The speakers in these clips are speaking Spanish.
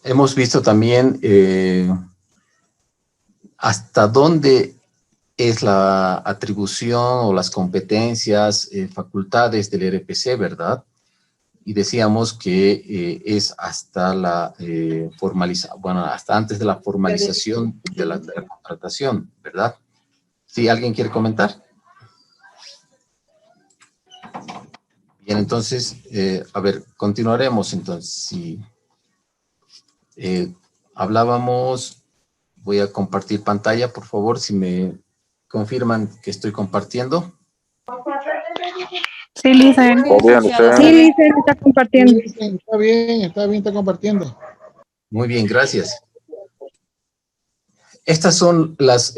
Hemos visto también hasta dónde es la atribución o las competencias, facultades del RPC, ¿verdad? Y decíamos que es hasta la hasta antes de la formalización de la contratación, ¿verdad? ¿Sí? ¿Alguien quiere comentar? Bien, entonces, a ver, continuaremos entonces. Si hablábamos, voy a compartir pantalla, por favor, si me confirman que estoy compartiendo. Sí, Lisen. Sí, Lisen está compartiendo. Está bien, está compartiendo. Muy bien, gracias. Estas son las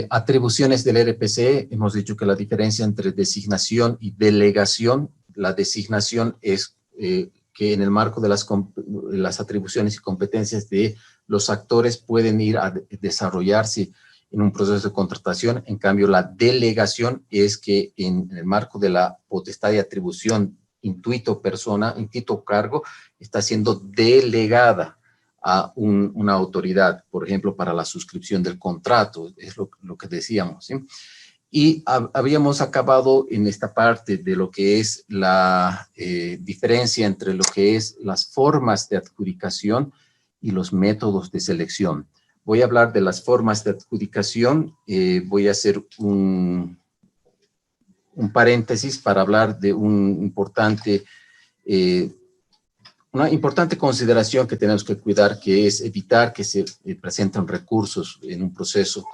atribuciones del RPC. Hemos dicho que la diferencia entre designación y delegación, la designación es que en el marco de las atribuciones y competencias de los actores pueden ir a desarrollarse en un proceso de contratación. En cambio, la delegación es que en el marco de la potestad de atribución intuito persona, intuito cargo, está siendo delegada a una autoridad, por ejemplo, para la suscripción del contrato, es lo que decíamos, ¿sí? Y habíamos acabado en esta parte de lo que es la diferencia entre lo que es las formas de adjudicación y los métodos de selección. Voy a hablar de las formas de adjudicación, voy a hacer un paréntesis para hablar de una importante consideración que tenemos que cuidar, que es evitar que se presenten recursos en un proceso,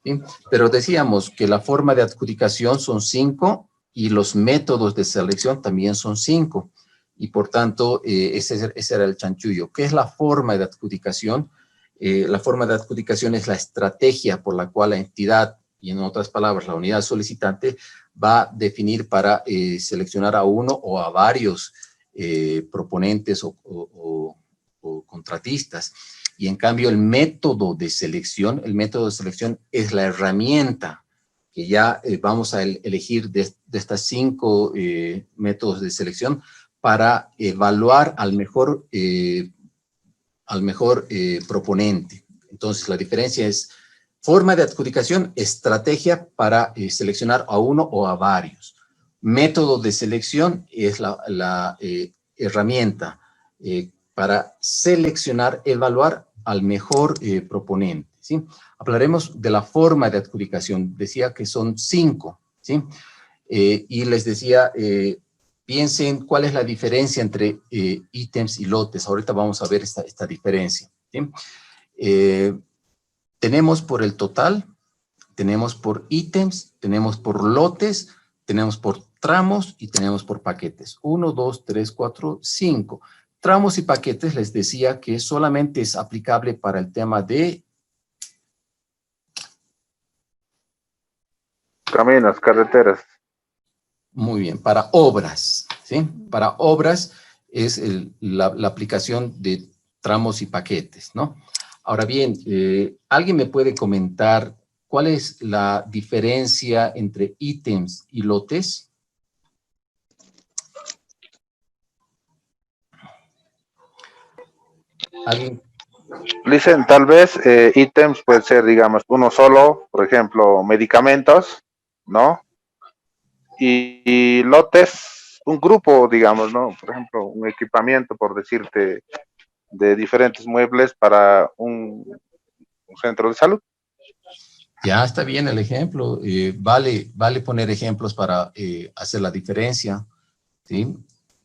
¿sí? Pero decíamos que la forma de adjudicación son 5 y los métodos de selección también son 5. Y por tanto, ese era el chanchullo. ¿Qué es la forma de adjudicación? La forma de adjudicación es la estrategia por la cual la entidad, y en otras palabras, la unidad solicitante, va a definir para seleccionar a uno o a varios proponentes o contratistas. Y en cambio el método de selección es la herramienta que ya vamos a elegir de estas 5 métodos de selección para evaluar al mejor proponente. Entonces la diferencia es forma de adjudicación, estrategia para seleccionar a uno o a varios. Método de selección es la herramienta para seleccionar, evaluar al mejor proponente, ¿sí? Hablaremos de la forma de adjudicación. Decía que son 5, ¿sí? Y les decía, piensen cuál es la diferencia entre ítems y lotes. Ahorita vamos a ver esta diferencia, ¿sí? Tenemos por el total, tenemos por ítems, tenemos por lotes, tenemos por tramos y tenemos por paquetes. 1, 2, 3, 4, 5. Tramos y paquetes les decía que solamente es aplicable para el tema de caminos, carreteras. Muy bien, para obras, ¿sí? Para obras es la aplicación de tramos y paquetes, ¿no? Ahora bien, ¿alguien me puede comentar cuál es la diferencia entre ítems y lotes? ¿Alguien? Listen, tal vez ítems puede ser, digamos, uno solo, por ejemplo, medicamentos, ¿no? Y lotes, un grupo, digamos, ¿no? Por ejemplo, un equipamiento, por decirte, de diferentes muebles para un centro de salud. Ya está bien el ejemplo. Vale poner ejemplos para hacer la diferencia, ¿sí?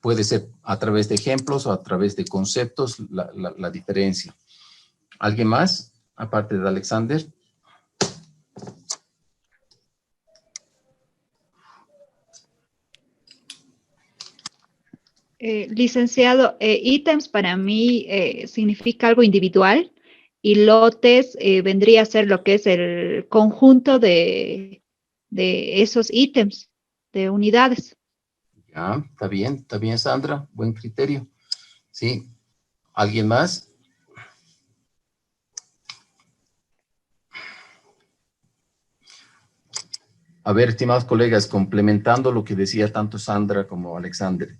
Puede ser a través de ejemplos o a través de conceptos la diferencia. ¿Alguien más, aparte de Alexander? Licenciado, ítems para mí significa algo individual y lotes vendría a ser lo que es el conjunto de esos ítems, de unidades. Ya, está bien, Sandra, buen criterio. Sí, ¿alguien más? A ver, estimados colegas, complementando lo que decía tanto Sandra como Alexander,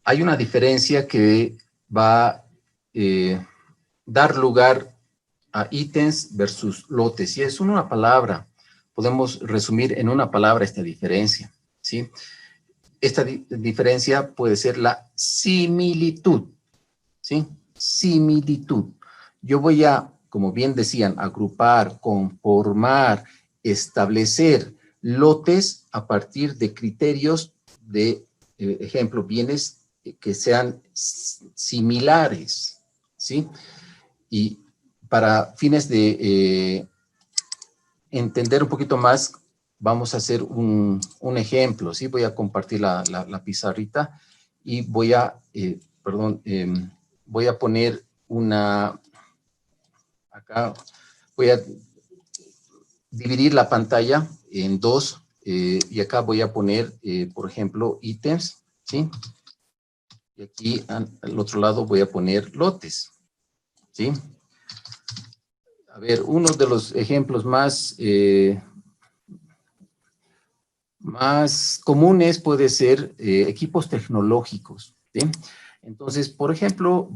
hay una diferencia que va a dar lugar a ítems versus lotes, y es una palabra. Podemos resumir en una palabra esta diferencia, ¿sí? Esta diferencia puede ser la similitud, ¿sí? Similitud. Yo voy a, como bien decían, agrupar, conformar, establecer lotes a partir de criterios de, ejemplo, bienes que sean similares, ¿sí? Y para fines de entender un poquito más, vamos a hacer un ejemplo, ¿sí? Voy a compartir la pizarrita y voy a, voy a poner acá voy a dividir la pantalla en dos, y acá voy a poner, por ejemplo, ítems, ¿sí? Y aquí al otro lado voy a poner lotes, ¿sí? A ver, uno de los ejemplos más comunes puede ser equipos tecnológicos, ¿sí? Entonces, por ejemplo,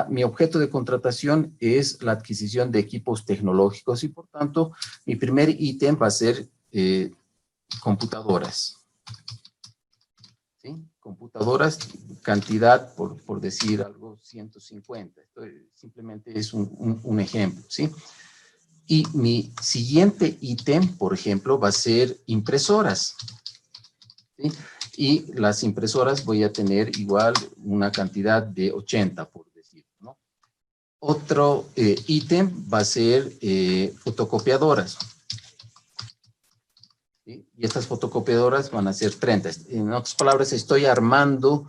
mi objeto de contratación es la adquisición de equipos tecnológicos y por tanto, mi primer ítem va a ser computadoras, ¿sí? Computadoras, cantidad, por decir algo, 150. Esto simplemente es un ejemplo, ¿sí? Y mi siguiente ítem, por ejemplo, va a ser impresoras, ¿sí? Y las impresoras voy a tener igual una cantidad de 80, por decir, ¿no? Otro ítem va a ser fotocopiadoras, ¿sí? Y estas fotocopiadoras van a ser 30. En otras palabras, estoy armando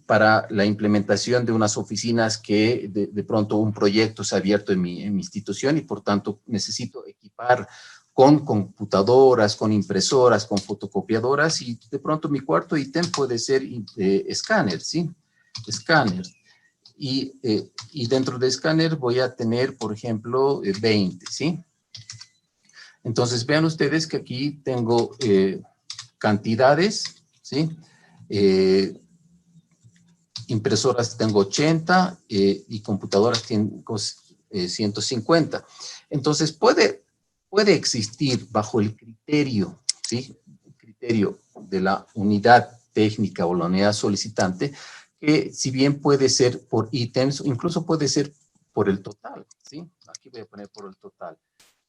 para la implementación de unas oficinas que de pronto un proyecto se ha abierto en mi institución y por tanto necesito equipar con computadoras, con impresoras, con fotocopiadoras y de pronto mi cuarto ítem puede ser escáner, ¿sí? Escáner. Y dentro de escáner voy a tener, por ejemplo, 20, ¿sí? Entonces vean ustedes que aquí tengo cantidades, ¿sí? Impresoras tengo 80 y computadoras tengo 150. Entonces puede existir bajo el criterio, ¿sí? El criterio de la unidad técnica o la unidad solicitante, que si bien puede ser por ítems, incluso puede ser por el total, ¿sí? Aquí voy a poner por el total.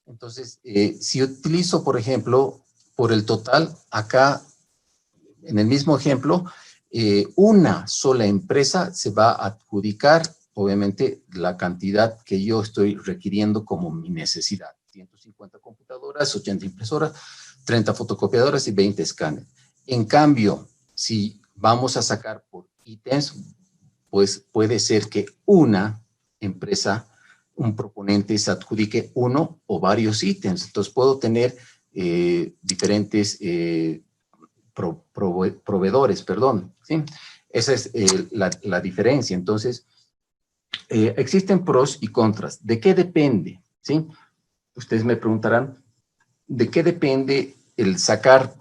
Entonces, si utilizo, por ejemplo, por el total, acá, en el mismo ejemplo, una sola empresa se va a adjudicar, obviamente, la cantidad que yo estoy requiriendo como mi necesidad. 150 computadoras, 80 impresoras, 30 fotocopiadoras y 20 escáneres. En cambio, si vamos a sacar por ítems, pues puede ser que una empresa, un proponente se adjudique uno o varios ítems. Entonces puedo tener diferentes proveedores, perdón, ¿sí? Esa es la diferencia. Entonces, existen pros y contras. ¿De qué depende? ¿Sí? Ustedes me preguntarán, ¿de qué depende el sacar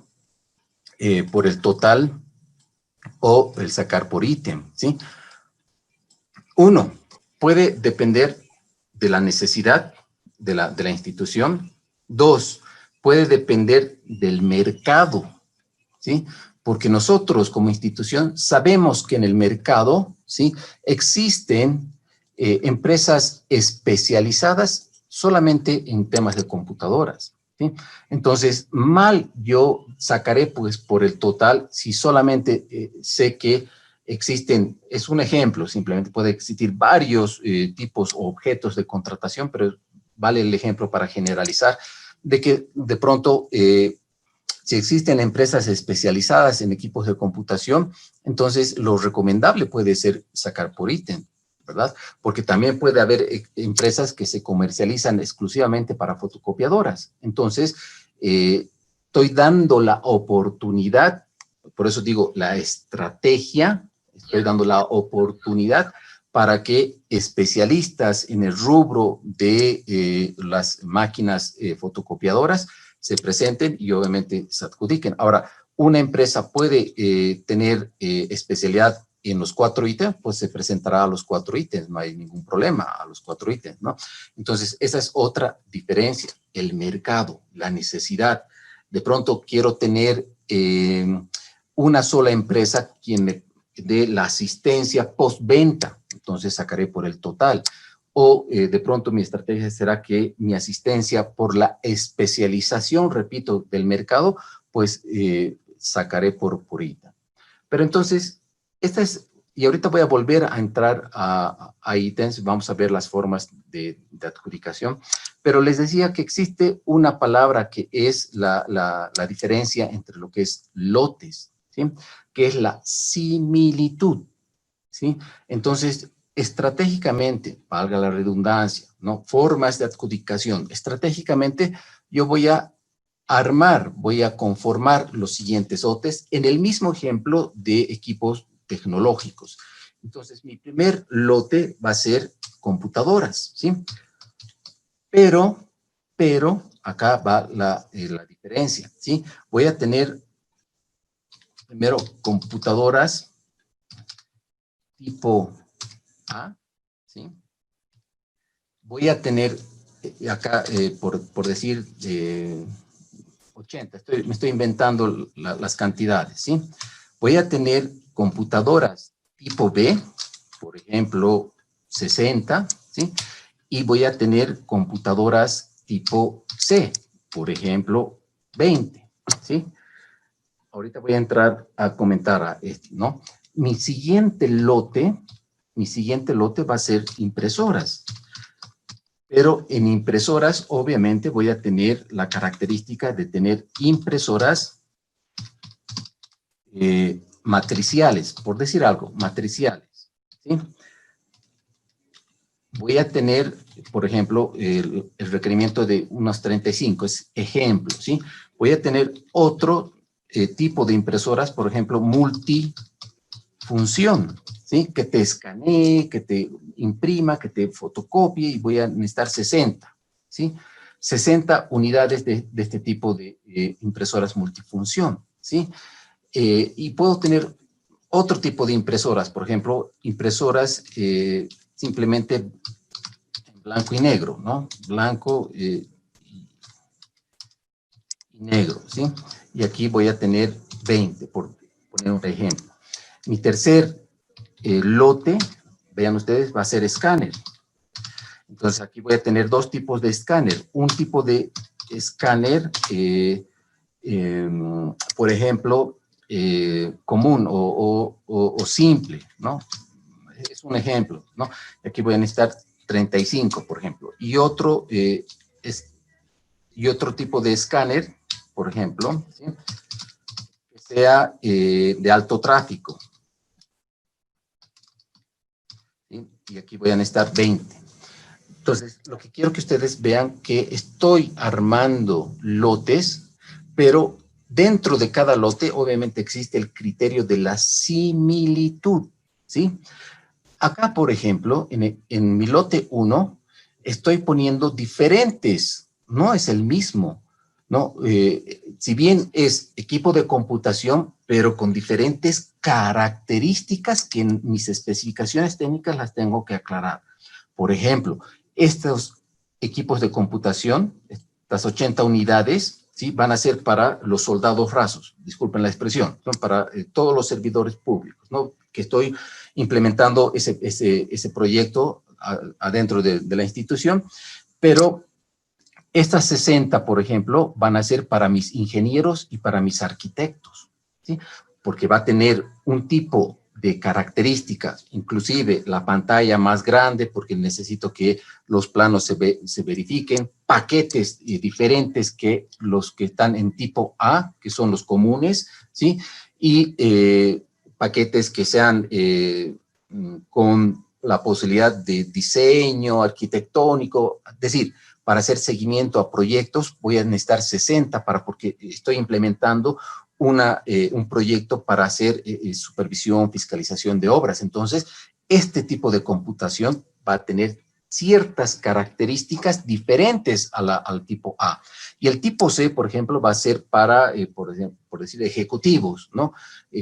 por el total o el sacar por ítem? ¿Sí? Uno, puede depender de la necesidad de la institución. Dos, puede depender del mercado, ¿sí? Porque nosotros como institución sabemos que en el mercado, ¿sí? Existen empresas especializadas solamente en temas de computadoras, ¿sí? Entonces, mal yo sacaré pues por el total si solamente sé que existen, es un ejemplo, simplemente puede existir varios tipos o objetos de contratación, pero vale el ejemplo para generalizar de que de pronto si existen empresas especializadas en equipos de computación, entonces lo recomendable puede ser sacar por ítem, ¿verdad? Porque también puede haber empresas que se comercializan exclusivamente para fotocopiadoras. Entonces, estoy dando la oportunidad, por eso digo la estrategia, estoy dando la oportunidad para que especialistas en el rubro de las máquinas fotocopiadoras se presenten y obviamente se adjudiquen. Ahora, una empresa puede tener especialidad en los 4 ítems, pues se presentará a los 4 ítems, no hay ningún problema a los 4 ítems, ¿no? Entonces, esa es otra diferencia, el mercado, la necesidad. De pronto quiero tener una sola empresa quien me dé la asistencia postventa, entonces sacaré por el total. O de pronto mi estrategia será que mi asistencia por la especialización, repito, del mercado, pues sacaré por ítem. Pero entonces, esta es, y ahorita voy a volver a entrar a ítems, vamos a ver las formas de adjudicación, pero les decía que existe una palabra que es la diferencia entre lo que es lotes, ¿sí? Que es la similitud, ¿sí? Entonces, estratégicamente, valga la redundancia, ¿no? Formas de adjudicación. Estratégicamente, yo voy a voy a conformar los siguientes lotes en el mismo ejemplo de equipos tecnológicos. Entonces, mi primer lote va a ser computadoras, ¿sí? Pero, acá va la diferencia, ¿sí? Voy a tener primero computadoras tipo A, ¿sí? Voy a tener acá, por decir, 80, me estoy inventando las cantidades, ¿sí? Voy a tener computadoras tipo B, por ejemplo, 60, ¿sí? Y voy a tener computadoras tipo C, por ejemplo, 20, ¿sí? Ahorita voy a entrar a comentar a esto, ¿no? Mi siguiente lote va a ser impresoras. Pero en impresoras, obviamente, voy a tener la característica de tener impresoras matriciales, por decir algo, matriciales, ¿sí? Voy a tener, por ejemplo, el requerimiento de unos 35, es ejemplo, ¿sí? Voy a tener otro tipo de impresoras, por ejemplo, multifunción, ¿sí? Que te escanee, que te imprima, que te fotocopie, y voy a necesitar 60, ¿sí? 60 unidades de este tipo de impresoras multifunción, ¿sí? Y puedo tener otro tipo de impresoras, por ejemplo, impresoras simplemente en blanco y negro, ¿no? Blanco y negro, ¿sí? Y aquí voy a tener 20, por poner un ejemplo. Mi tercer lote, vean ustedes, va a ser escáner. Entonces aquí voy a tener 2 tipos de escáner. Un tipo de escáner, por ejemplo, común o simple, ¿no? Es un ejemplo, ¿no? Aquí voy a necesitar 35, por ejemplo. Y otro tipo de escáner, por ejemplo, ¿sí? Que sea de alto tráfico. ¿Sí? Y aquí voy a necesitar 20. Entonces, lo que quiero que ustedes vean que estoy armando lotes, pero dentro de cada lote, obviamente, existe el criterio de la similitud, ¿sí? Acá, por ejemplo, en mi lote 1, estoy poniendo diferentes, no es el mismo, ¿no? Si bien es equipo de computación, pero con diferentes características que en mis especificaciones técnicas las tengo que aclarar. Por ejemplo, estos equipos de computación, estas 80 unidades, ¿sí? Van a ser para los soldados rasos, disculpen la expresión, son para todos los servidores públicos, ¿no? Que estoy implementando ese proyecto adentro de la institución, pero estas 60, por ejemplo, van a ser para mis ingenieros y para mis arquitectos, ¿sí? Porque va a tener un tipo de características, inclusive la pantalla más grande, porque necesito que los planos se verifiquen, paquetes diferentes que los que están en tipo A, que son los comunes, ¿sí? Y paquetes que sean con la posibilidad de diseño arquitectónico, es decir, para hacer seguimiento a proyectos voy a necesitar 60 porque estoy implementando un proyecto para hacer supervisión, fiscalización de obras. Entonces, este tipo de computación va a tener ciertas características diferentes al tipo A. Y el tipo C, por ejemplo, va a ser para, por decir, ejecutivos, ¿no?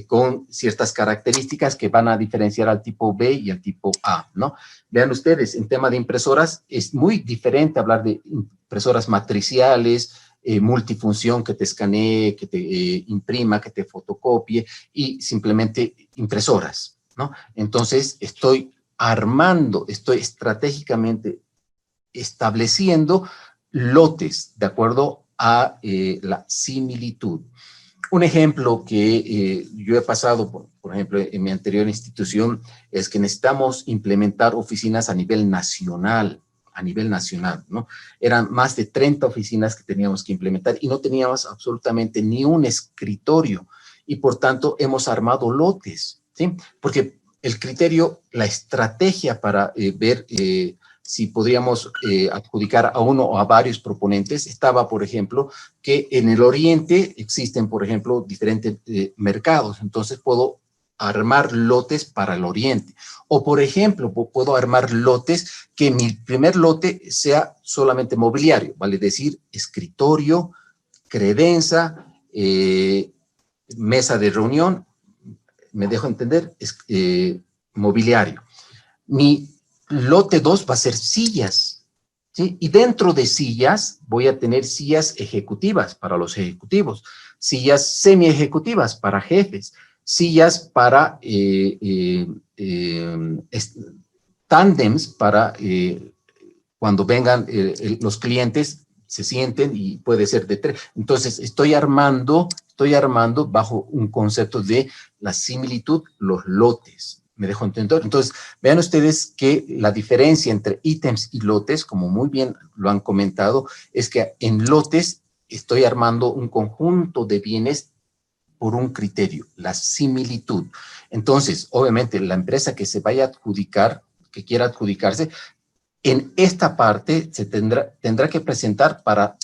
Con ciertas características que van a diferenciar al tipo B y al tipo A, ¿no? Vean ustedes, en tema de impresoras, es muy diferente hablar de impresoras matriciales, multifunción, que te escanee, que te imprima, que te fotocopie, y simplemente impresoras, ¿no? Entonces, estoy estratégicamente estableciendo lotes de acuerdo a la similitud. Un ejemplo que yo he pasado, por ejemplo, en mi anterior institución, es que necesitamos implementar oficinas a nivel nacional, ¿no? Eran más de 30 oficinas que teníamos que implementar y no teníamos absolutamente ni un escritorio, y por tanto hemos armado lotes, ¿sí? Porque el criterio, la estrategia para ver si podríamos adjudicar a uno o a varios proponentes, estaba, por ejemplo, que en el oriente existen, por ejemplo, diferentes mercados. Entonces puedo armar lotes para el oriente. O, por ejemplo, puedo armar lotes que mi primer lote sea solamente mobiliario, vale decir, escritorio, credenza, mesa de reunión, me dejo entender, mobiliario. Mi lote 2 va a ser sillas, ¿sí? Y dentro de sillas voy a tener sillas ejecutivas para los ejecutivos, sillas semi-ejecutivas para jefes, sillas para tándems para cuando vengan los clientes, se sienten y puede ser de 3. Entonces, estoy armando bajo un concepto de la similitud, los lotes. ¿Me dejo entender? Entonces, vean ustedes que la diferencia entre ítems y lotes, como muy bien lo han comentado, es que en lotes estoy armando un conjunto de bienes por un criterio, la similitud. Entonces, obviamente, la empresa que se vaya a adjudicar, que quiera adjudicarse, en esta parte se tendrá que presentar para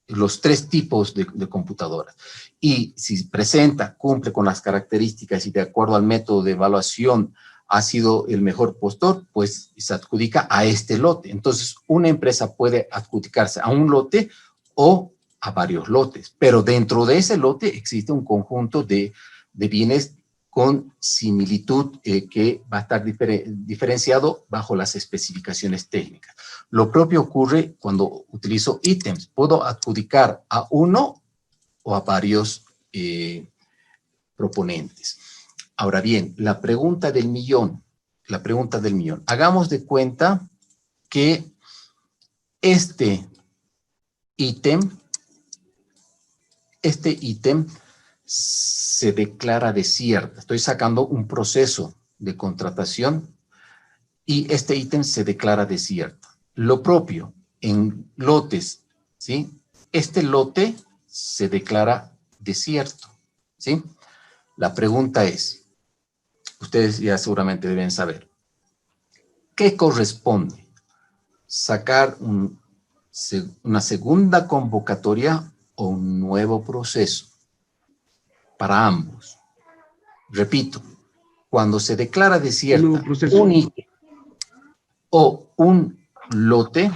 los 3 tipos de computadoras. Y si presenta, cumple con las características y de acuerdo al método de evaluación ha sido el mejor postor, pues se adjudica a este lote. Entonces, una empresa puede adjudicarse a un lote o a varios lotes, pero dentro de ese lote existe un conjunto de bienes con similitud que va a estar diferenciado bajo las especificaciones técnicas. Lo propio ocurre cuando utilizo ítems. Puedo adjudicar a uno o a varios proponentes. Ahora bien, la pregunta del millón. Hagamos de cuenta que este ítem se declara desierto. Estoy sacando un proceso de contratación y este ítem se declara desierto. Lo propio en lotes, ¿sí? Este lote se declara desierto, ¿sí? La pregunta es, ustedes ya seguramente deben saber, ¿qué corresponde? ¿Sacar una segunda convocatoria o un nuevo proceso? Para ambos. Repito, cuando se declara desierta un ítem o un lote,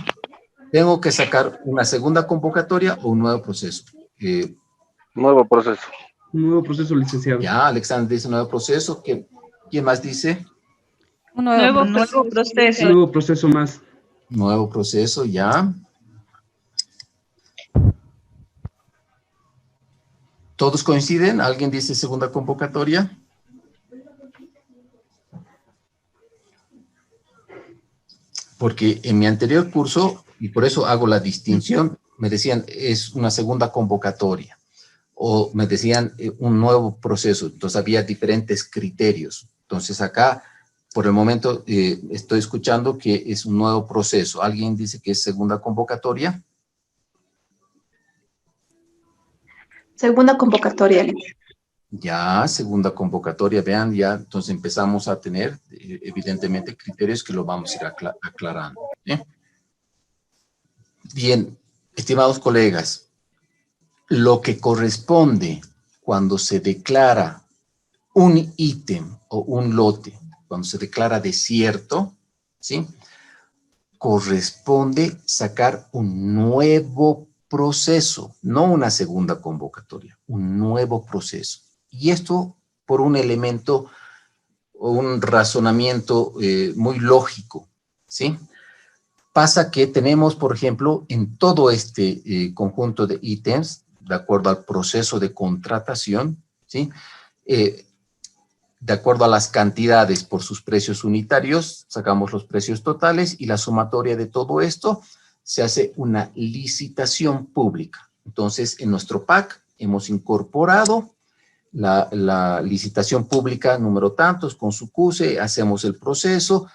tengo que sacar una segunda convocatoria o un nuevo proceso. Nuevo proceso. Un nuevo proceso, licenciado. Ya, Alexander dice nuevo proceso. ¿Quién más dice? Un nuevo proceso. Un nuevo proceso más. Nuevo proceso, ya. ¿Todos coinciden? ¿Alguien dice segunda convocatoria? Porque en mi anterior curso, y por eso hago la distinción, me decían es una segunda convocatoria, o me decían un nuevo proceso, entonces había diferentes criterios. Entonces acá, por el momento, estoy escuchando que es un nuevo proceso. ¿Alguien dice que es segunda convocatoria? Segunda convocatoria. Ya, segunda convocatoria, vean, ya, entonces empezamos a tener, evidentemente, criterios que lo vamos a ir aclarando. ¿Eh? Bien, estimados colegas, lo que corresponde cuando se declara un ítem o un lote, cuando se declara desierto, ¿sí? corresponde sacar un nuevo proceso, no una segunda convocatoria, un nuevo proceso. Y esto por un elemento o un razonamiento muy lógico, ¿sí? Pasa que tenemos, por ejemplo, en todo este conjunto de ítems, de acuerdo al proceso de contratación, ¿sí? De acuerdo a las cantidades por sus precios unitarios, sacamos los precios totales y la sumatoria de todo esto se hace una licitación pública. Entonces, en nuestro PAC hemos incorporado la licitación pública número tantos con su CUSE, hacemos el proceso,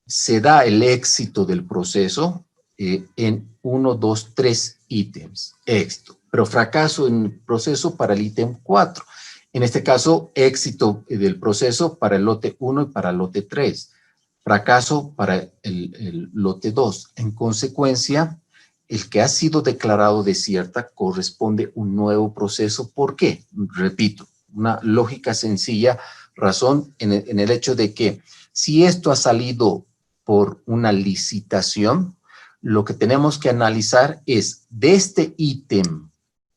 se da el éxito del proceso en 1, 2, 3 ítems, éxito, pero fracaso en el proceso para el ítem 4. En este caso, éxito del proceso para el lote 1 y para el lote 3. Fracaso para el lote 2. En consecuencia, el que ha sido declarado desierta corresponde un nuevo proceso. ¿Por qué? Repito, una lógica sencilla, razón en el hecho de que si esto ha salido por una licitación, lo que tenemos que analizar es de este ítem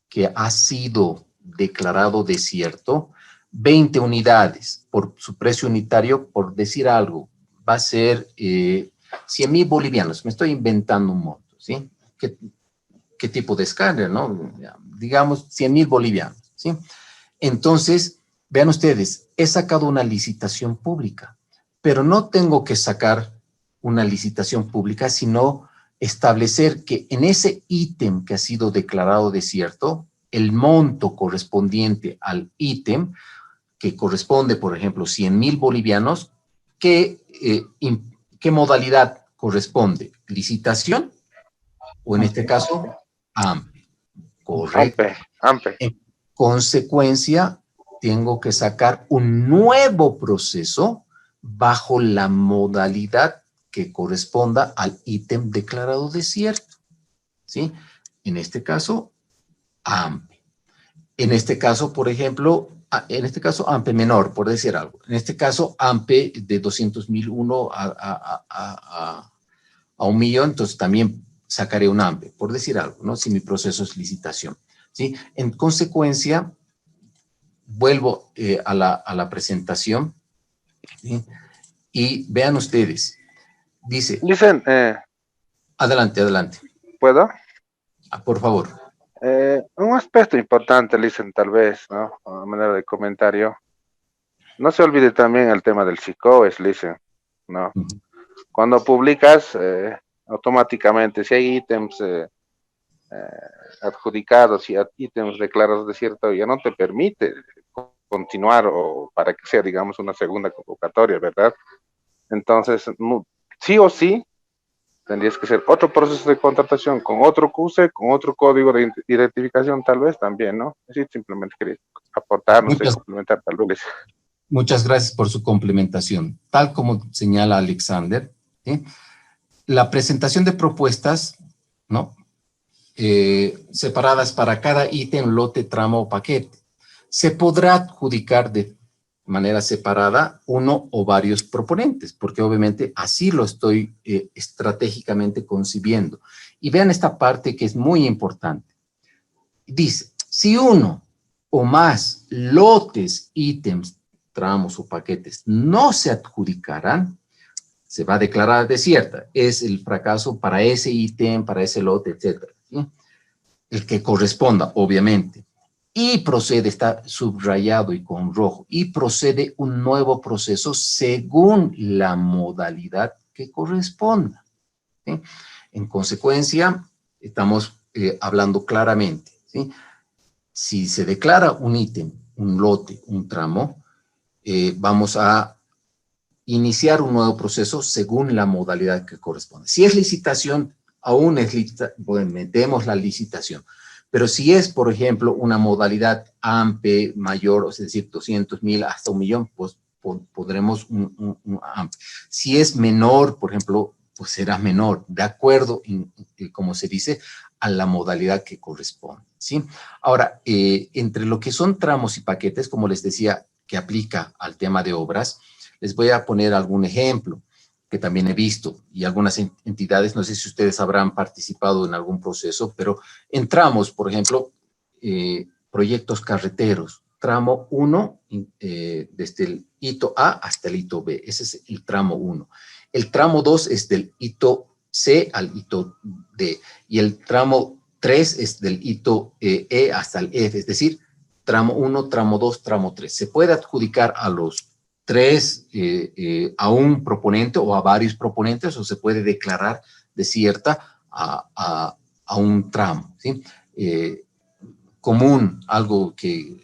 que ha sido declarado desierto, 20 unidades por su precio unitario, por decir algo, va a ser 100,000 bolivianos. Me estoy inventando un monto, ¿sí? ¿Qué tipo de escáner, no? Digamos 100,000 bolivianos, ¿sí? Entonces, vean ustedes, he sacado una licitación pública, pero no tengo que sacar una licitación pública, sino establecer que en ese ítem que ha sido declarado desierto, el monto correspondiente al ítem, que corresponde, por ejemplo, 100,000 bolivianos, ¿qué modalidad corresponde? ¿Licitación? O en este caso, AMPE. Correcto. AMPE. En consecuencia, tengo que sacar un nuevo proceso bajo la modalidad que corresponda al ítem declarado desierto, ¿sí? En este caso, AMPE. En este caso, por ejemplo, AMPE menor, por decir algo. En este caso, AMPE de 200,001 a 1,000,000, entonces también sacaré un AMPE, por decir algo, ¿no? Si mi proceso es licitación, ¿sí? En consecuencia, vuelvo a la presentación, ¿sí? Y vean ustedes, dice... Dicen, adelante, adelante. ¿puedo? Por favor. Un aspecto importante, Listen, tal vez, ¿no? A manera de comentario. No se olvide también el tema del SICOES, Listen, ¿no? Cuando publicas, automáticamente, si hay ítems adjudicados y ítems declarados desierto, ya no te permite continuar o para que sea, digamos, una segunda convocatoria, ¿verdad? Entonces, sí o sí, tendrías que hacer otro proceso de contratación con otro CUSE, con otro código de identificación tal vez también, ¿no? Así simplemente quería aportar, no sé, complementar tal vez. Muchas gracias por su complementación. Tal como señala Alexander, ¿sí? La presentación de propuestas, ¿no? Separadas para cada ítem, lote, tramo o paquete. Se podrá adjudicar de manera separada uno o varios proponentes, porque obviamente así lo estoy estratégicamente concibiendo. Y vean esta parte que es muy importante. Dice, si uno o más lotes, ítems, tramos o paquetes no se adjudicarán, se va a declarar desierta. Es el fracaso para ese ítem, para ese lote, etcétera, ¿sí? El que corresponda, obviamente. Y procede, está subrayado y con rojo, y procede un nuevo proceso según la modalidad que corresponda, ¿sí? En consecuencia, estamos hablando claramente, ¿sí? Si se declara un ítem, un lote, un tramo, vamos a iniciar un nuevo proceso según la modalidad que corresponde. Si es licitación, aún es bueno, metemos la licitación. Pero si es, por ejemplo, una modalidad AMPE mayor, es decir, 200,000 hasta 1,000,000, pues podremos un AMPE. Si es menor, por ejemplo, pues será menor, de acuerdo, como se dice, a la modalidad que corresponde, ¿sí? Ahora, entre lo que son tramos y paquetes, como les decía, que aplica al tema de obras, les voy a poner algún ejemplo. que también he visto, y algunas entidades, no sé si ustedes habrán participado en algún proceso, pero en tramos, por ejemplo, proyectos carreteros, tramo 1, desde el hito A hasta el hito B, ese es el tramo 1. El tramo 2 es del hito C al hito D, y el tramo 3 es del hito E hasta el F, es decir, tramo 1, tramo 2, tramo 3. Se puede adjudicar a los 3 a un proponente o a varios proponentes, o se puede declarar desierta a un tramo, ¿sí? Común, algo que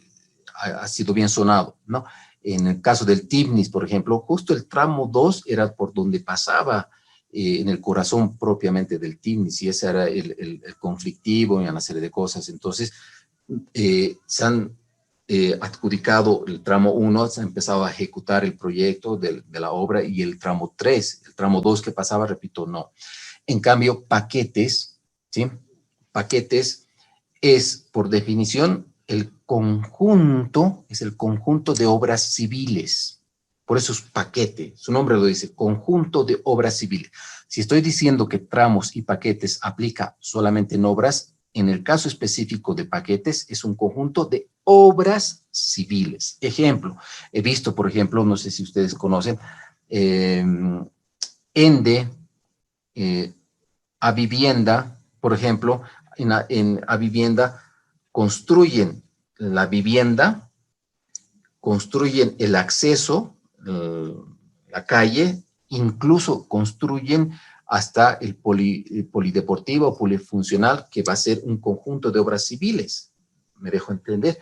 ha sido bien sonado, ¿no? En el caso del TIBNIS, por ejemplo, justo el tramo 2 era por donde pasaba en el corazón propiamente del TIBNIS, y ese era el conflictivo y una serie de cosas. Entonces, se han adjudicado el tramo 1, se ha empezado a ejecutar el proyecto de la obra, y el tramo 3, el tramo 2 que pasaba, repito, no. En cambio, paquetes, ¿sí? Paquetes es, por definición, el conjunto, es el conjunto de obras civiles. Por eso es paquete, su nombre lo dice, conjunto de obras civiles. Si estoy diciendo que tramos y paquetes aplica solamente en obras, en el caso específico de paquetes es un conjunto de obras civiles. Ejemplo, he visto, por ejemplo, no sé si ustedes conocen, ENDE, a vivienda, por ejemplo, a vivienda construyen la vivienda, construyen el acceso, la calle, incluso construyen hasta el polideportivo o polifuncional, que va a ser un conjunto de obras civiles. Me dejo entender.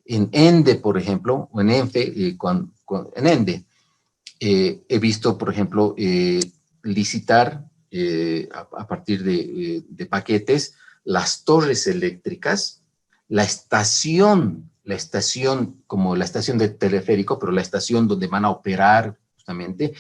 En ENDE, por ejemplo, o en ENFE, en ENDE, he visto, por ejemplo, licitar a partir de paquetes las torres eléctricas, la estación como la estación de teleférico, pero la estación donde van a operar justamente,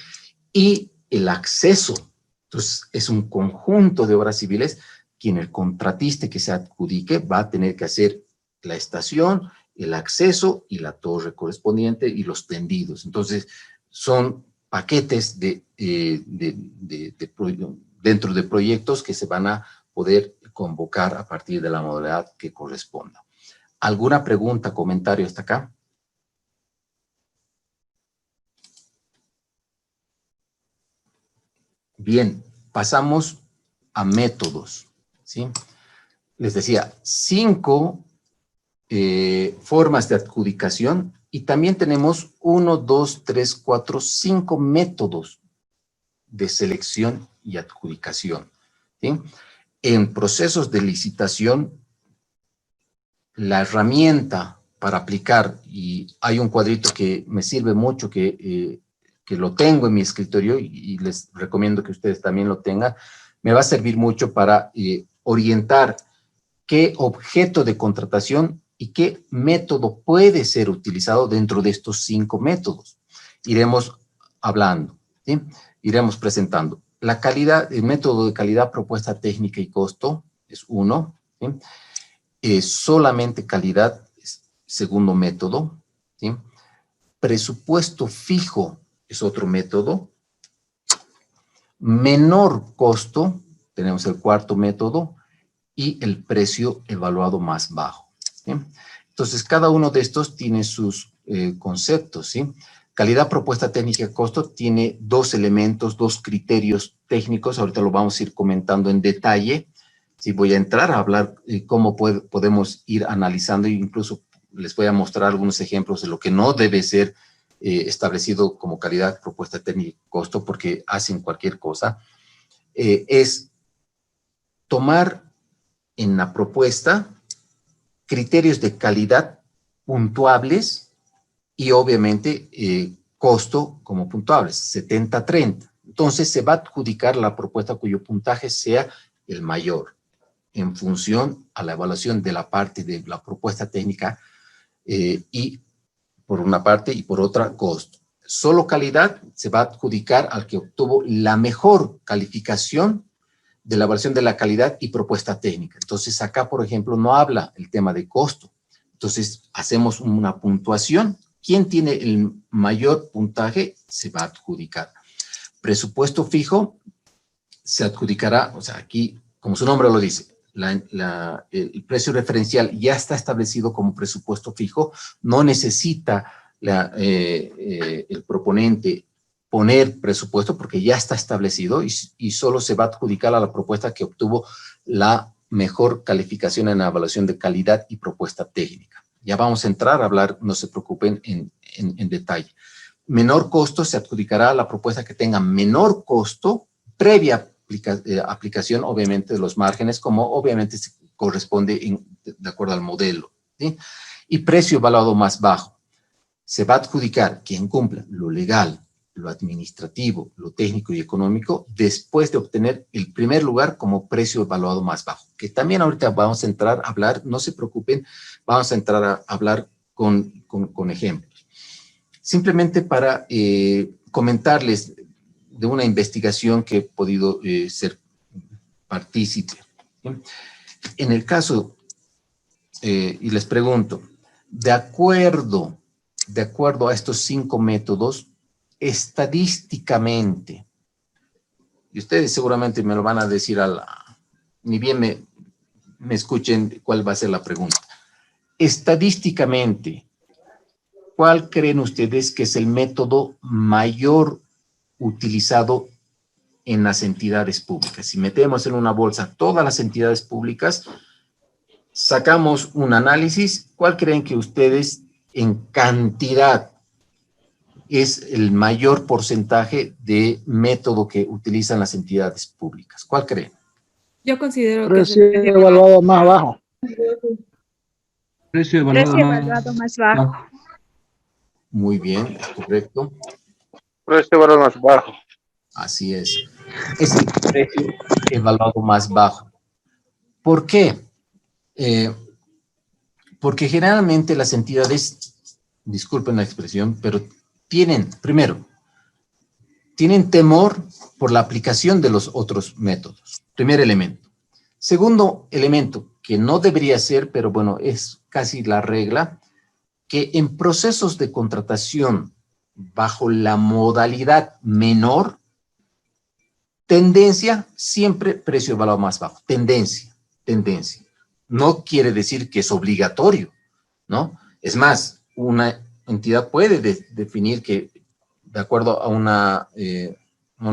y el acceso. Entonces, es un conjunto de obras civiles que en el contratista que se adjudique va a tener que hacer la estación, el acceso y la torre correspondiente y los tendidos. Entonces, son paquetes dentro de proyectos que se van a poder convocar a partir de la modalidad que corresponda. ¿Alguna pregunta, comentario hasta acá? Bien, pasamos a métodos, ¿sí? Les decía, 5 formas de adjudicación, y también tenemos 1, 2, 3, 4, 5 métodos de selección y adjudicación, ¿sí? En procesos de licitación, la herramienta para aplicar, y hay un cuadrito que me sirve mucho, que lo tengo en mi escritorio, y les recomiendo que ustedes también lo tengan, me va a servir mucho para orientar qué objeto de contratación y qué método puede ser utilizado dentro de estos 5 métodos. Iremos hablando, ¿sí? Iremos presentando. La calidad, el método de calidad, propuesta técnica y costo es 1, ¿sí? Solamente calidad es segundo método, ¿sí? Presupuesto fijo es otro método. Menor costo, tenemos el cuarto método, y el precio evaluado más bajo, ¿sí? Entonces, cada uno de estos tiene sus conceptos, ¿sí? Calidad, propuesta técnica y costo tiene 2 elementos, 2 criterios técnicos. Ahorita lo vamos a ir comentando en detalle. Sí, voy a entrar a hablar cómo podemos ir analizando, e incluso les voy a mostrar algunos ejemplos de lo que no debe ser establecido como calidad, propuesta técnica y costo, porque hacen cualquier cosa. Es tomar en la propuesta criterios de calidad puntuables y obviamente costo como puntuables, 70-30. Entonces se va a adjudicar la propuesta cuyo puntaje sea el mayor en función a la evaluación de la parte de la propuesta técnica y por una parte y por otra costo. Solo calidad se va a adjudicar al que obtuvo la mejor calificación de la evaluación de la calidad y propuesta técnica. Entonces acá, por ejemplo, no habla el tema de costo. Entonces hacemos una puntuación. ¿Quién tiene el mayor puntaje? Se va a adjudicar. presupuesto fijo se adjudicará, o sea, aquí, como su nombre lo dice, el precio referencial ya está establecido como presupuesto fijo, no necesita el proponente poner presupuesto porque ya está establecido y solo se va a adjudicar a la propuesta que obtuvo la mejor calificación en la evaluación de calidad y propuesta técnica. Ya vamos a entrar a hablar, no se preocupen, en detalle. Menor costo se adjudicará a la propuesta que tenga menor costo previa aplicación, obviamente, de los márgenes, como obviamente se corresponde de acuerdo al modelo, ¿sí? Y precio evaluado más bajo. Se va a adjudicar quien cumpla lo legal, lo administrativo, lo técnico y económico, después de obtener el primer lugar como precio evaluado más bajo. Que también ahorita vamos a entrar a hablar, no se preocupen, vamos a entrar a hablar con ejemplos. Simplemente para comentarles de una investigación que he podido ser partícipe. En el caso, y les pregunto, de acuerdo a estos 5 métodos, estadísticamente, y ustedes seguramente me lo van a decir ni bien me escuchen cuál va a ser la pregunta. Estadísticamente, ¿cuál creen ustedes que es el método mayor utilizado en las entidades públicas? Si metemos en una bolsa todas las entidades públicas, sacamos un análisis, ¿cuál creen que ustedes en cantidad es el mayor porcentaje de método que utilizan las entidades públicas? ¿Cuál creen? Yo considero que es Precio el precio evaluado más bajo. Precio evaluado más bajo. Muy bien, es correcto. Precio evaluado más bajo. Así es. Es el precio evaluado más bajo. ¿Por qué? Porque generalmente las entidades, disculpen la expresión, pero tienen temor por la aplicación de los otros métodos. Primer elemento. Segundo elemento, que no debería ser, pero bueno, es casi la regla, que en procesos de contratación bajo la modalidad menor, tendencia, siempre precio evaluado más bajo. Tendencia. No quiere decir que es obligatorio, ¿no? Es más, una entidad puede definir que, de acuerdo a un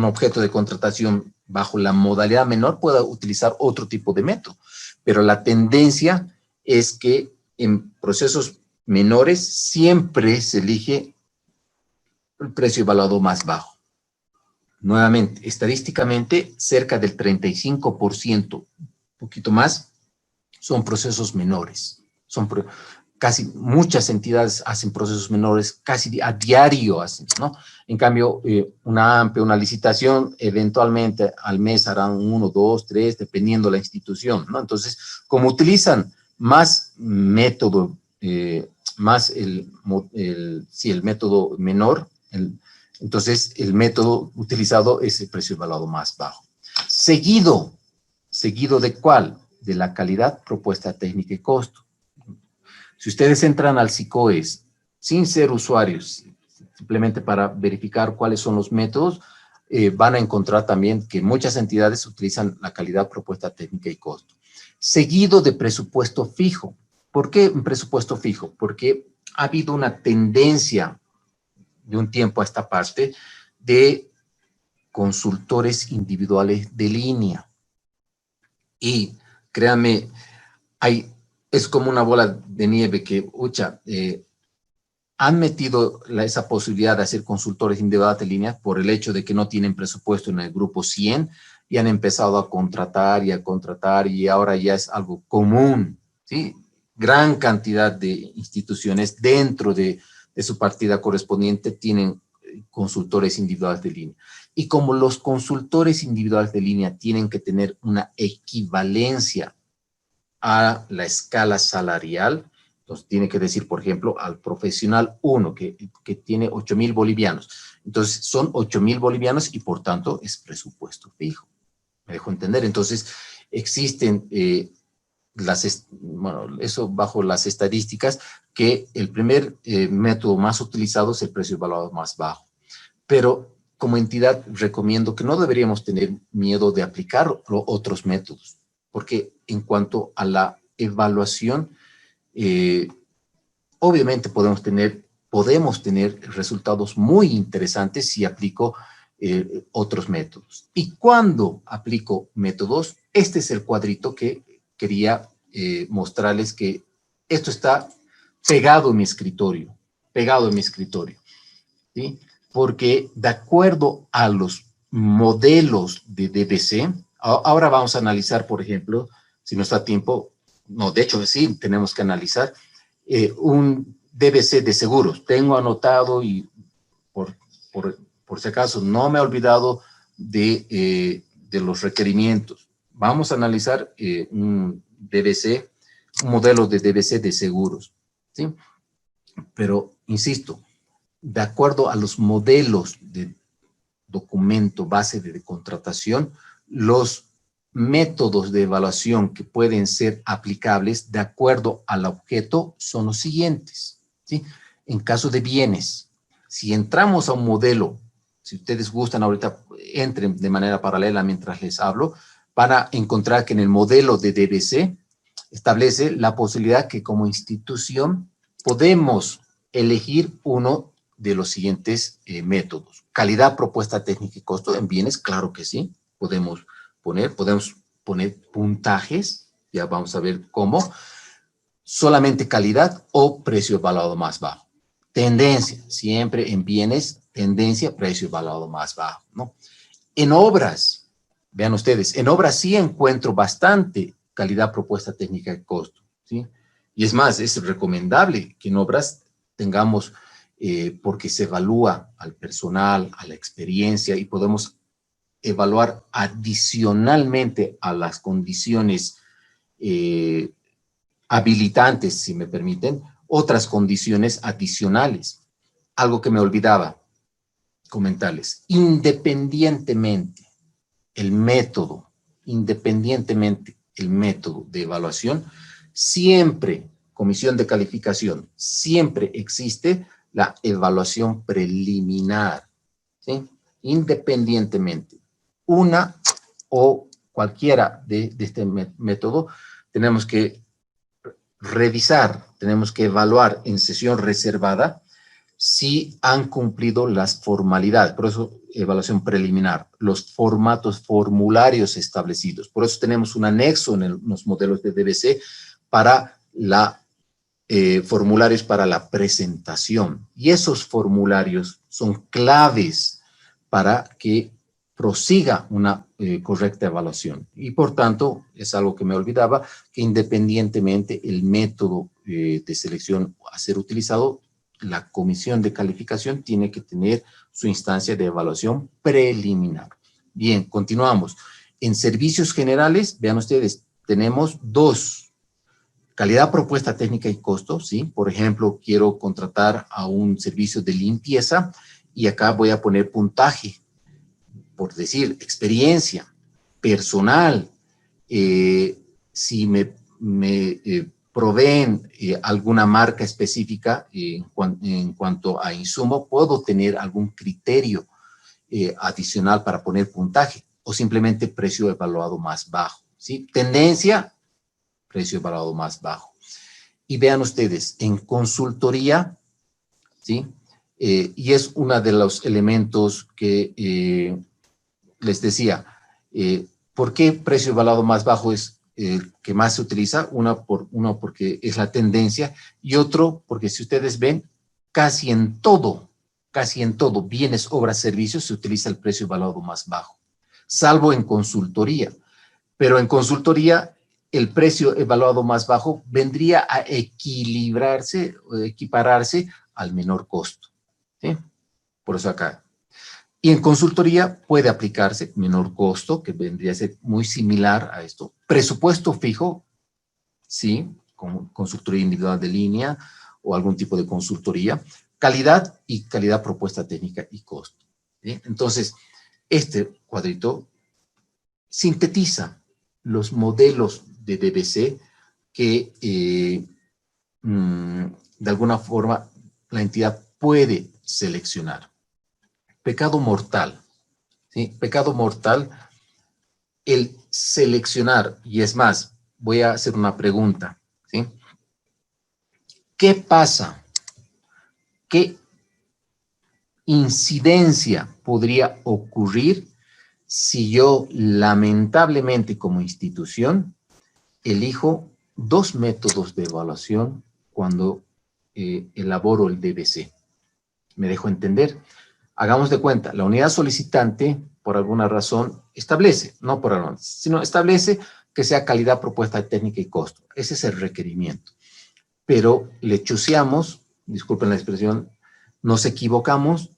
objeto de contratación bajo la modalidad menor, pueda utilizar otro tipo de método. Pero la tendencia es que en procesos menores siempre se elige el precio evaluado más bajo. Nuevamente, estadísticamente, cerca del 35%, un poquito más, son procesos menores. Casi muchas entidades hacen procesos menores, casi a diario hacen, ¿no? En cambio, una licitación, eventualmente al mes harán 1, 2, 3, dependiendo la institución, ¿no? Entonces, como utilizan más método, más el método menor, entonces el método utilizado es el precio evaluado más bajo. ¿Seguido de cuál? De la calidad, propuesta técnica y costo. Si ustedes entran al SICOES sin ser usuarios, simplemente para verificar cuáles son los métodos, van a encontrar también que muchas entidades utilizan la calidad, propuesta técnica y costo. Seguido de presupuesto fijo. ¿Por qué un presupuesto fijo? Porque ha habido una tendencia de un tiempo a esta parte de consultores individuales de línea. Y créanme, es como una bola de nieve que, han metido esa posibilidad de hacer consultores individuales de línea por el hecho de que no tienen presupuesto en el grupo 100 y han empezado a contratar y ahora ya es algo común, ¿sí? Gran cantidad de instituciones dentro de su partida correspondiente tienen consultores individuales de línea. Y como los consultores individuales de línea tienen que tener una equivalencia a la escala salarial, entonces tiene que decir, por ejemplo, al profesional 1 que tiene 8,000 bolivianos. Entonces son 8,000 bolivianos y por tanto es presupuesto fijo. ¿Me dejo entender? Entonces existen eso bajo las estadísticas, que el primer método más utilizado es el precio evaluado más bajo. Pero como entidad recomiendo que no deberíamos tener miedo de aplicar otros métodos, porque en cuanto a la evaluación, obviamente podemos tener resultados muy interesantes si aplico otros métodos. Y cuando aplico métodos, este es el cuadrito que quería mostrarles, que esto está pegado en mi escritorio, ¿sí? Porque de acuerdo a los modelos de DBC, ahora vamos a analizar, por ejemplo, si nos da tiempo, no, de hecho sí, tenemos que analizar un DBC de seguros. Tengo anotado y por si acaso no me he olvidado de los requerimientos. Vamos a analizar un DBC, un modelo de DBC de seguros, ¿sí? Pero, insisto, de acuerdo a los modelos de documento base de contratación, los métodos de evaluación que pueden ser aplicables de acuerdo al objeto son los siguientes, ¿sí? En caso de bienes, si entramos a un modelo, si ustedes gustan ahorita, entren de manera paralela mientras les hablo, van a encontrar que en el modelo de DBC establece la posibilidad que como institución podemos elegir uno de los siguientes métodos. Calidad, propuesta técnica y costo en bienes, claro que sí. Podemos poner puntajes, ya vamos a ver cómo. Solamente calidad o precio evaluado más bajo. Tendencia, siempre en bienes, tendencia, precio evaluado más bajo, ¿no? En obras, vean ustedes, en obras sí encuentro bastante calidad, propuesta técnica y costo, ¿sí? Y es más, es recomendable que en obras tengamos, porque se evalúa al personal, a la experiencia, y podemos evaluar adicionalmente a las condiciones habilitantes, si me permiten, otras condiciones adicionales. Algo que me olvidaba comentarles. Independientemente el método de evaluación, siempre, comisión de calificación, siempre existe la evaluación preliminar, ¿sí? Independientemente. Una o cualquiera de este método, tenemos que revisar, tenemos que evaluar en sesión reservada si han cumplido las formalidades, por eso evaluación preliminar, los formatos formularios establecidos. Por eso tenemos un anexo en los modelos de DBC para formularios para la presentación. Y esos formularios son claves para que prosiga una correcta evaluación. Y por tanto, es algo que me olvidaba, que independientemente el método de selección a ser utilizado, la comisión de calificación tiene que tener su instancia de evaluación preliminar. Bien, continuamos. En servicios generales, vean ustedes, tenemos dos: calidad, propuesta técnica y costo, ¿sí? Por ejemplo, quiero contratar a un servicio de limpieza y acá voy a poner puntaje, por decir, experiencia, personal, si me proveen alguna marca específica en cuanto a insumo, puedo tener algún criterio adicional para poner puntaje, o simplemente precio evaluado más bajo, ¿sí? Tendencia, precio evaluado más bajo. Y vean ustedes, en consultoría, ¿sí? Y es uno de los elementos que les decía, ¿por qué precio evaluado más bajo es que más se utiliza? Uno porque es la tendencia, y otro porque, si ustedes ven, casi en todo, bienes, obras, servicios, se utiliza el precio evaluado más bajo, salvo en consultoría. Pero en consultoría, el precio evaluado más bajo vendría a equilibrarse o equipararse al menor costo, ¿sí? Por eso acá. Y en consultoría puede aplicarse menor costo, que vendría a ser muy similar a esto. Presupuesto fijo, sí, como consultoría individual de línea o algún tipo de consultoría. Calidad y calidad, propuesta técnica y costo, ¿sí? Entonces, este cuadrito sintetiza los modelos de DBC que de alguna forma la entidad puede seleccionar. pecado mortal, ¿sí? Pecado mortal, el seleccionar, y es más, voy a hacer una pregunta, ¿sí? ¿Qué pasa? ¿Qué incidencia podría ocurrir si yo, lamentablemente, como institución, elijo dos métodos de evaluación cuando elaboro el DBC? ¿Me dejo entender? Hagamos de cuenta, la unidad solicitante, por alguna razón, establece, no por alguna, sino establece que sea calidad, propuesta técnica y costo. Ese es el requerimiento. Pero le chuseamos, disculpen la expresión, nos equivocamos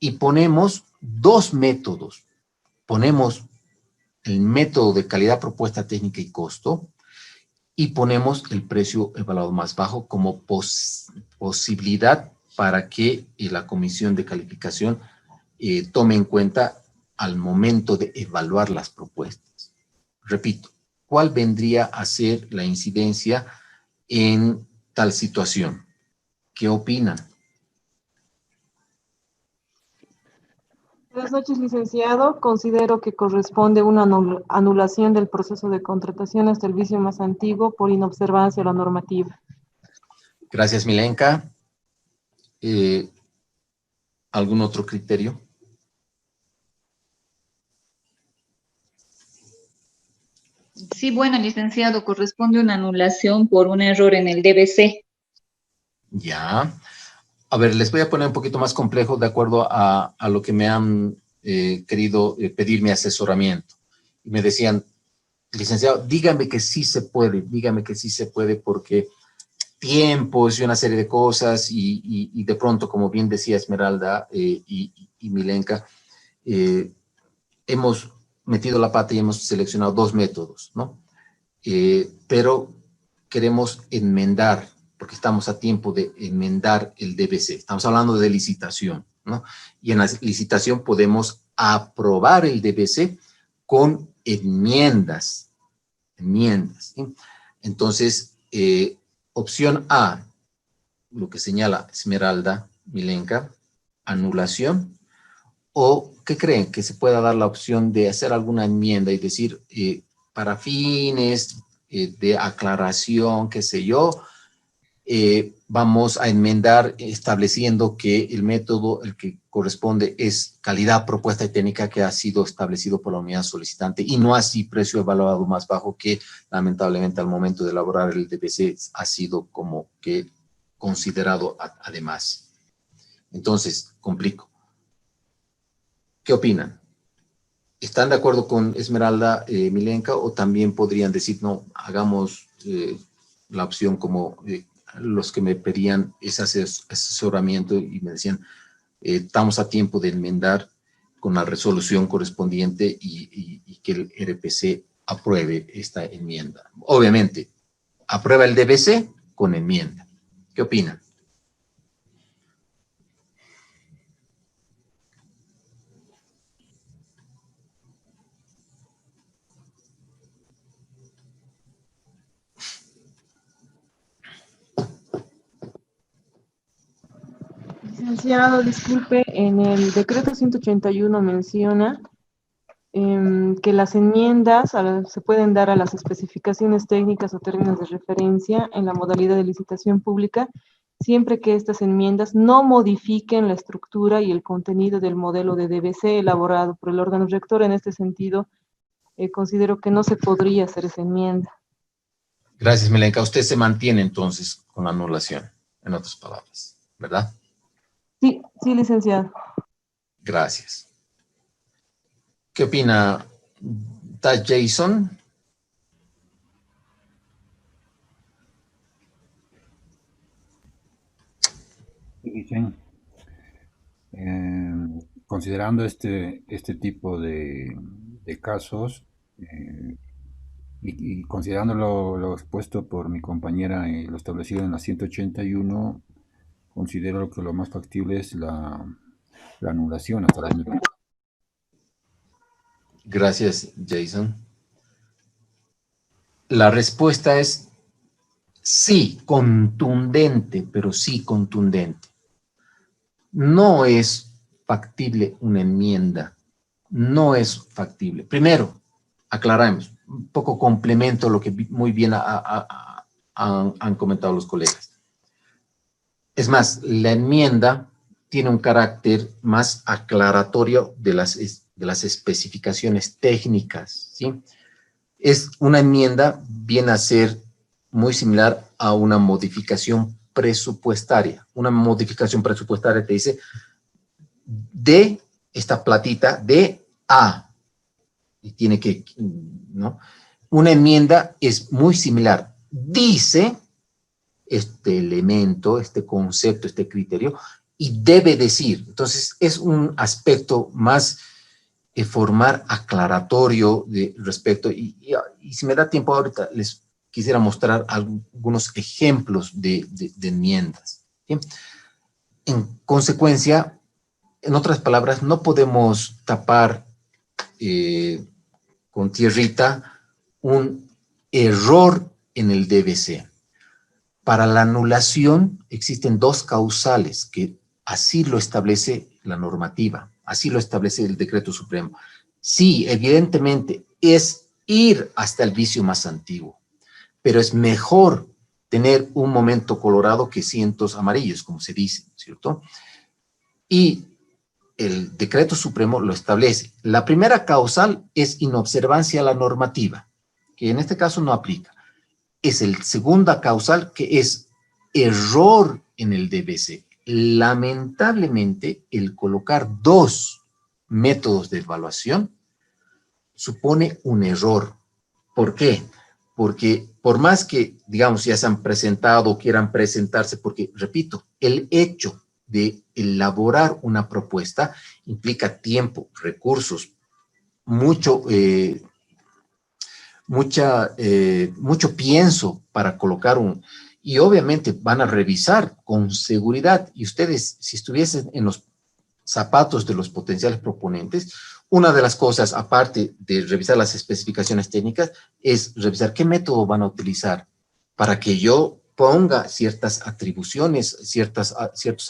y ponemos dos métodos. Ponemos el método de calidad, propuesta técnica y costo y ponemos el precio evaluado más bajo como posibilidad para que la comisión de calificación tome en cuenta al momento de evaluar las propuestas. Repito, ¿cuál vendría a ser la incidencia en tal situación? ¿Qué opinan? Buenas noches, licenciado. Considero que corresponde una anulación del proceso de contratación hasta el vicio más antiguo por inobservancia a la normativa. Gracias, Milenka. ¿Algún otro criterio? Sí, bueno, licenciado, corresponde una anulación por un error en el DBC. Ya. A ver, les voy a poner un poquito más complejo de acuerdo a lo que me han querido pedir mi asesoramiento. Y me decían, licenciado, dígame que sí se puede porque tiempos y una serie de cosas y de pronto, como bien decía Esmeralda y Milenka, hemos metido la pata y hemos seleccionado dos métodos, ¿no? Pero queremos enmendar, porque estamos a tiempo de enmendar el DBC. Estamos hablando de licitación, ¿no? Y en la licitación podemos aprobar el DBC con enmiendas, ¿sí? Entonces, opción A, lo que señala Esmeralda, Milenka, anulación. ¿O qué creen? Que se pueda dar la opción de hacer alguna enmienda y decir, para fines de aclaración, qué sé yo, vamos a enmendar estableciendo que el método, el que corresponde, es calidad, propuesta y técnica que ha sido establecido por la unidad solicitante y no así precio evaluado más bajo que lamentablemente al momento de elaborar el DBC ha sido como que considerado además. Entonces, complico. ¿Qué opinan? ¿Están de acuerdo con Esmeralda, Milenka, o también podrían decir, no, hagamos la opción como los que me pedían ese asesoramiento y me decían, estamos a tiempo de enmendar con la resolución correspondiente y que el RPC apruebe esta enmienda? Obviamente, aprueba el DBC con enmienda. ¿Qué opinan? Licenciado, disculpe, en el decreto 181 menciona que las enmiendas se pueden dar a las especificaciones técnicas o términos de referencia en la modalidad de licitación pública, siempre que estas enmiendas no modifiquen la estructura y el contenido del modelo de DBC elaborado por el órgano rector. En este sentido, considero que no se podría hacer esa enmienda. Gracias, Milenka. Usted se mantiene entonces con la anulación, en otras palabras, ¿verdad? Sí, sí, licenciado. Gracias. ¿Qué opina Jason? Dicen, considerando este tipo de casos y considerando lo expuesto por mi compañera y lo establecido en la 181, considero que lo más factible es la anulación hasta 2020. Gracias, Jason. La respuesta es sí, contundente, pero sí contundente. No es factible una enmienda. No es factible. Primero, aclaramos, un poco complemento lo que muy bien han comentado los colegas. Es más, la enmienda tiene un carácter más aclaratorio de las especificaciones técnicas, ¿sí? Es una enmienda, viene a ser muy similar a una modificación presupuestaria. Una modificación presupuestaria te dice, de esta platita, de A, y tiene que, ¿no? Una enmienda es muy similar. Dice este elemento, este concepto, este criterio, y debe decir. Entonces, es un aspecto más formar aclaratorio de respecto, y si me da tiempo ahorita, les quisiera mostrar algunos ejemplos de enmiendas. ¿Sí? En consecuencia, en otras palabras, no podemos tapar con tierrita un error en el DBC. Para la anulación existen dos causales que así lo establece la normativa, así lo establece el decreto supremo. Sí, evidentemente es ir hasta el vicio más antiguo, pero es mejor tener un momento colorado que cientos amarillos, como se dice, ¿cierto? Y el decreto supremo lo establece. La primera causal es inobservancia a la normativa, que en este caso no aplica. Es el segunda causal, que es error en el DBC. Lamentablemente, el colocar dos métodos de evaluación supone un error. ¿Por qué? Porque por más que, digamos, ya se han presentado o quieran presentarse, porque, repito, el hecho de elaborar una propuesta implica tiempo, recursos, mucho pienso para colocar y obviamente van a revisar con seguridad, y ustedes, si estuviesen en los zapatos de los potenciales proponentes, una de las cosas, aparte de revisar las especificaciones técnicas, es revisar qué método van a utilizar para que yo ponga ciertas atribuciones, ciertos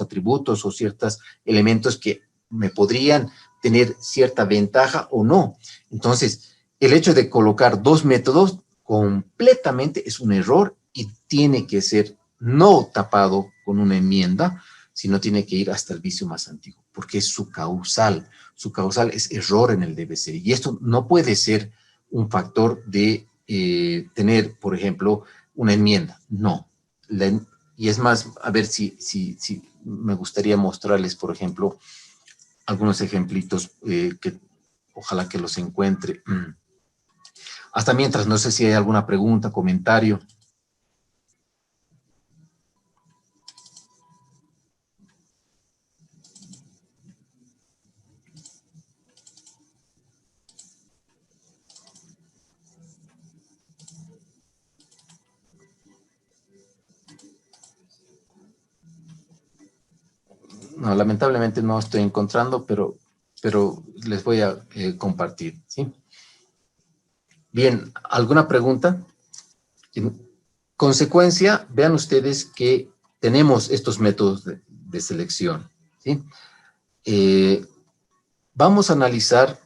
atributos o ciertos elementos que me podrían tener cierta ventaja o no. Entonces, el hecho de colocar dos métodos completamente es un error y tiene que ser no tapado con una enmienda, sino tiene que ir hasta el vicio más antiguo, porque es su causal. Su causal es error en el DBC. Y esto no puede ser un factor de tener, por ejemplo, una enmienda. No. Y es más, a ver si me gustaría mostrarles, por ejemplo, algunos ejemplitos que ojalá que los encuentre. Hasta mientras, no sé si hay alguna pregunta, comentario. No, lamentablemente no estoy encontrando, pero les voy a compartir, ¿sí? Bien, ¿alguna pregunta? En consecuencia, vean ustedes que tenemos estos métodos de selección, ¿sí? Vamos a analizar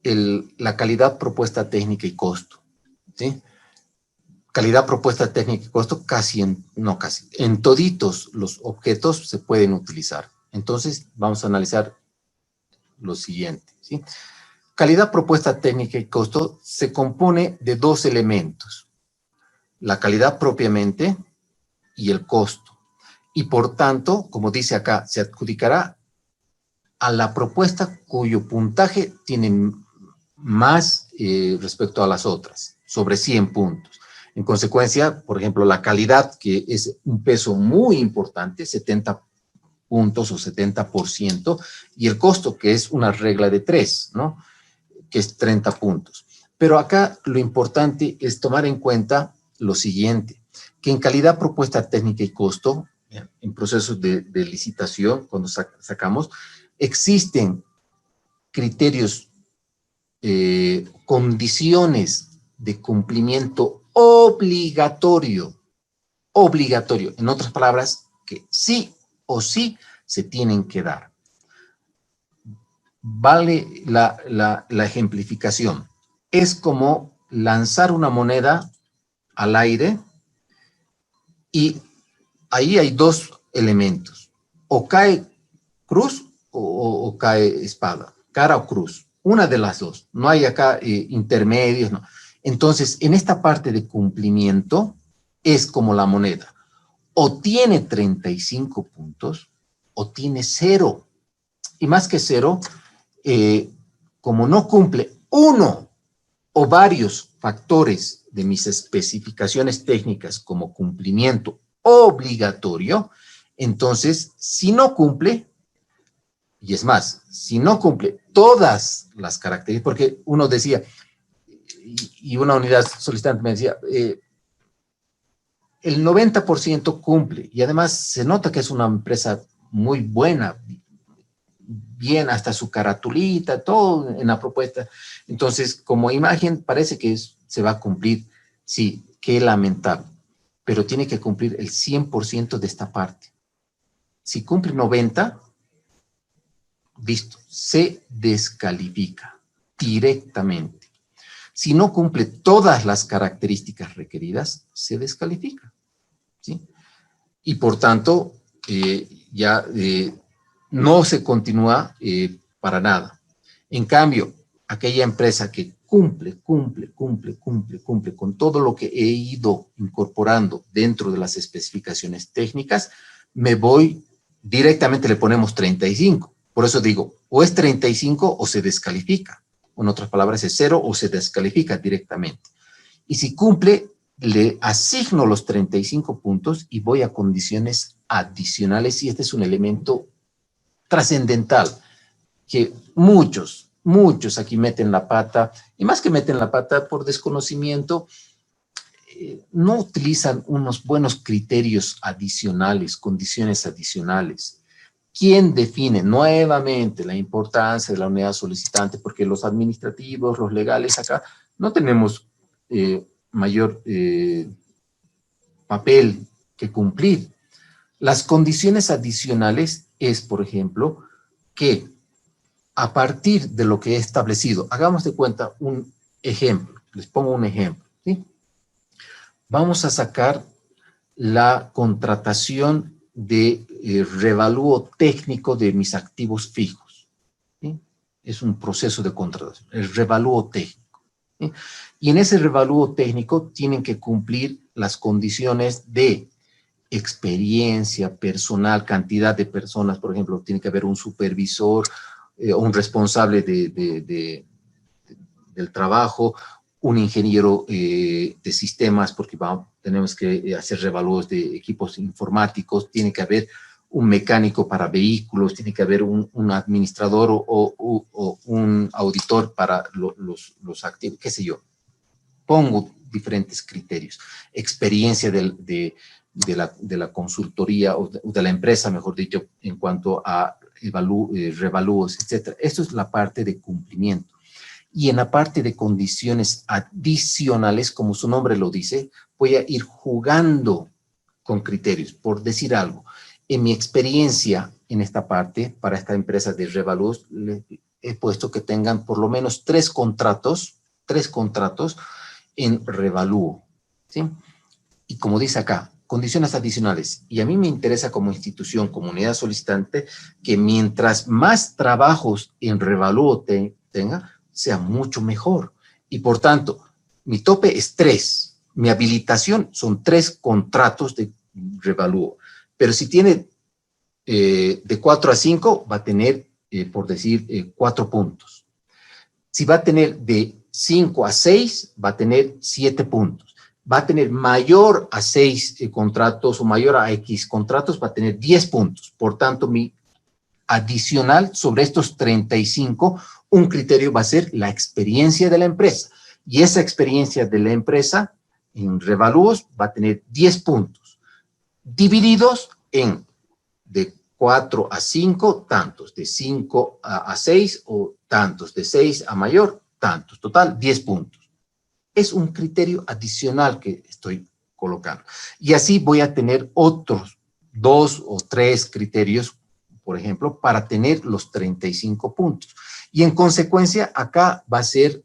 la calidad, propuesta técnica y costo, ¿sí? Calidad, propuesta técnica y costo en toditos los objetos se pueden utilizar. Entonces, vamos a analizar lo siguiente, ¿sí? Calidad, propuesta técnica y costo se compone de dos elementos: la calidad propiamente y el costo. Y por tanto, como dice acá, se adjudicará a la propuesta cuyo puntaje tiene más respecto a las otras, sobre 100 puntos. En consecuencia, por ejemplo, la calidad, que es un peso muy importante, 70 puntos o 70%, y el costo, que es una regla de 3, ¿no? Que es 30 puntos. Pero acá lo importante es tomar en cuenta lo siguiente, que en calidad, propuesta técnica y costo, en procesos de licitación, cuando sacamos, existen criterios, condiciones de cumplimiento obligatorio. En otras palabras, que sí o sí se tienen que dar. vale la ejemplificación. Es como lanzar una moneda al aire y ahí hay dos elementos. O cae cruz o cae espada, cara o cruz. Una de las dos. No hay acá intermedios, no. Entonces, en esta parte de cumplimiento es como la moneda. O tiene 35 puntos o tiene 0. Y más que 0, como no cumple uno o varios factores de mis especificaciones técnicas como cumplimiento obligatorio, entonces, si no cumple, y es más, si no cumple todas las características, porque uno decía, y una unidad solicitante me decía, el 90% cumple, y además se nota que es una empresa muy buena, bien hasta su caratulita, todo en la propuesta. Entonces, como imagen, parece que se va a cumplir. Sí, qué lamentable, pero tiene que cumplir el 100% de esta parte. Si cumple 90%, listo, se descalifica directamente. Si no cumple todas las características requeridas, se descalifica, ¿sí? Y por tanto, no se continúa para nada. En cambio, aquella empresa que cumple con todo lo que he ido incorporando dentro de las especificaciones técnicas, me voy, directamente le ponemos 35. Por eso digo, o es 35 o se descalifica. En otras palabras, es 0 o se descalifica directamente. Y si cumple, le asigno los 35 puntos y voy a condiciones adicionales, y este es un elemento trascendental, que muchos aquí meten la pata, y más que meten la pata por desconocimiento, no utilizan unos buenos criterios adicionales, condiciones adicionales. ¿Quién define nuevamente la importancia de la unidad solicitante? Porque los administrativos, los legales acá, no tenemos mayor papel que cumplir. Las condiciones adicionales es, por ejemplo, que a partir de lo que he establecido, hagamos de cuenta un ejemplo, les pongo un ejemplo, ¿sí? Vamos a sacar la contratación de revalúo técnico de mis activos fijos, ¿sí? Es un proceso de contratación, el revalúo técnico, ¿sí? Y en ese revalúo técnico tienen que cumplir las condiciones de experiencia, personal, cantidad de personas, por ejemplo, tiene que haber un supervisor, un responsable del trabajo, un ingeniero de sistemas, porque tenemos que hacer revalúos de equipos informáticos, tiene que haber un mecánico para vehículos, tiene que haber un administrador o un auditor para los activos, qué sé yo. Pongo diferentes criterios. Experiencia de la consultoría o de la empresa, mejor dicho, en cuanto a revalúos, etc. Esto es la parte de cumplimiento. Y en la parte de condiciones adicionales, como su nombre lo dice, voy a ir jugando con criterios. Por decir algo, en mi experiencia en esta parte, para esta empresa de revalúos, he puesto que tengan por lo menos 3 contratos en revalúo, ¿sí? Y como dice acá, condiciones adicionales. Y a mí me interesa como institución, como unidad solicitante, que mientras más trabajos en revalúo tenga, sea mucho mejor. Y por tanto, mi tope es 3. Mi habilitación son 3 contratos de revalúo. Pero si tiene de 4 a 5, va a tener, por decir, 4 puntos. Si va a tener de 5 a 6, va a tener 7 puntos. Va a tener mayor a 6 contratos o mayor a X contratos, va a tener 10 puntos. Por tanto, mi adicional sobre estos 35, un criterio va a ser la experiencia de la empresa. Y esa experiencia de la empresa en revalúos va a tener 10 puntos, divididos en de 4 a 5, tantos, de 5 a 6 o tantos, de 6 a mayor, tantos. Total, 10 puntos. Es un criterio adicional que estoy colocando. Y así voy a tener otros 2 o 3 criterios, por ejemplo, para tener los 35 puntos. Y en consecuencia, acá va a ser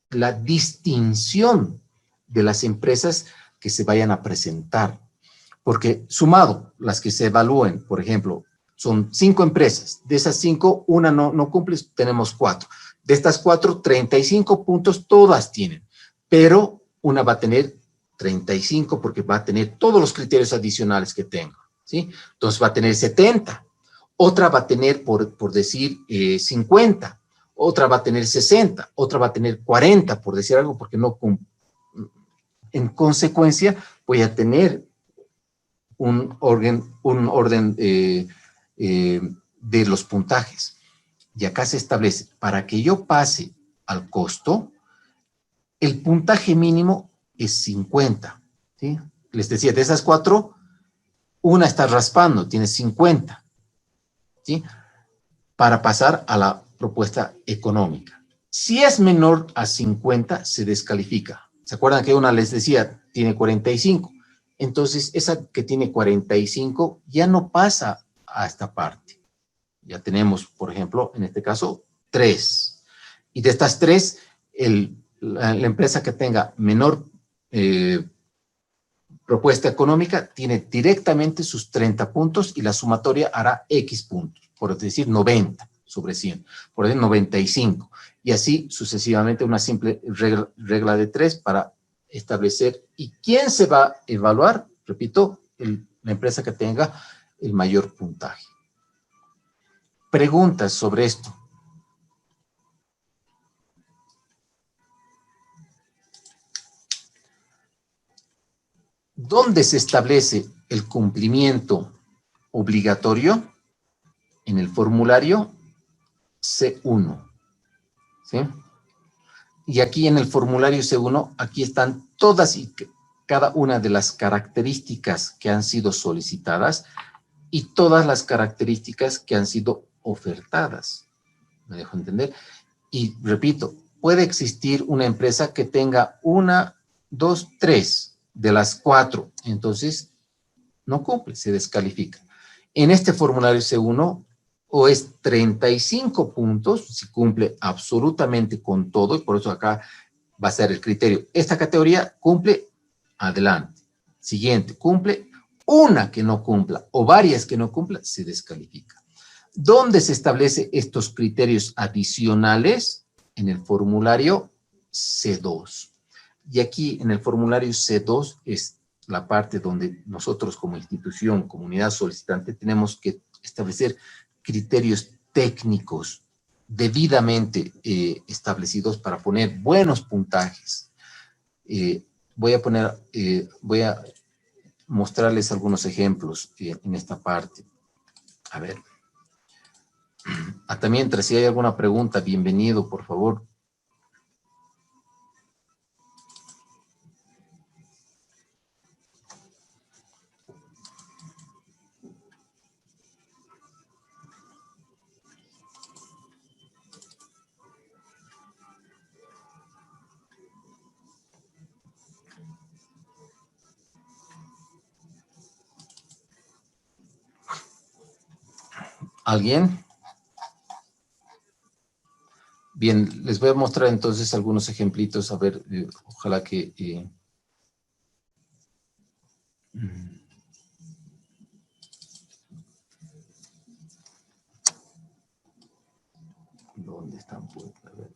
la distinción de las empresas que se vayan a presentar. Porque sumado, las que se evalúen, por ejemplo, son 5 empresas. De esas 5, una no cumple, tenemos 4. De estas 4, 35 puntos todas tienen. Pero una va a tener 35 porque va a tener todos los criterios adicionales que tengo, ¿sí? Entonces va a tener 70. Otra va a tener, por decir, 50. Otra va a tener 60. Otra va a tener 40, por decir algo, porque no cumple. En consecuencia, voy a tener un orden de los puntajes. Y acá se establece, para que yo pase al costo, el puntaje mínimo es 50, ¿sí? Les decía, de esas 4, una está raspando, tiene 50, ¿sí? Para pasar a la propuesta económica. Si es menor a 50, se descalifica. ¿Se acuerdan que una les decía, tiene 45? Entonces, esa que tiene 45 ya no pasa a esta parte. Ya tenemos, por ejemplo, en este caso, 3. Y de estas 3, la empresa que tenga menor propuesta económica tiene directamente sus 30 puntos y la sumatoria hará X puntos, por decir 90 sobre 100, por decir 95. Y así sucesivamente, una simple regla de 3 para establecer. ¿Y quién se va a evaluar? Repito, la empresa que tenga el mayor puntaje. Preguntas sobre esto. ¿Dónde se establece el cumplimiento obligatorio? En el formulario C1. ¿Sí? Y aquí en el formulario C1, aquí están todas y cada una de las características que han sido solicitadas y todas las características que han sido ofertadas. ¿Me dejo entender? Y repito, puede existir una empresa que tenga 1, 2, 3 de las 4, entonces no cumple, se descalifica. En este formulario C1, o es 35 puntos, si cumple absolutamente con todo, y por eso acá va a ser el criterio. Esta categoría cumple, adelante. Siguiente, cumple, una que no cumpla o varias que no cumpla, se descalifica. ¿Dónde se establecen estos criterios adicionales? En el formulario C2. Y aquí en el formulario C2 es la parte donde nosotros como institución, comunidad solicitante, tenemos que establecer criterios técnicos debidamente establecidos para poner buenos puntajes. Voy a mostrarles algunos ejemplos en esta parte. A ver. Hasta mientras, si hay alguna pregunta, bienvenido, por favor. ¿Alguien? Bien, les voy a mostrar entonces algunos ejemplitos, a ver, ojalá que... ¿Dónde están? A ver.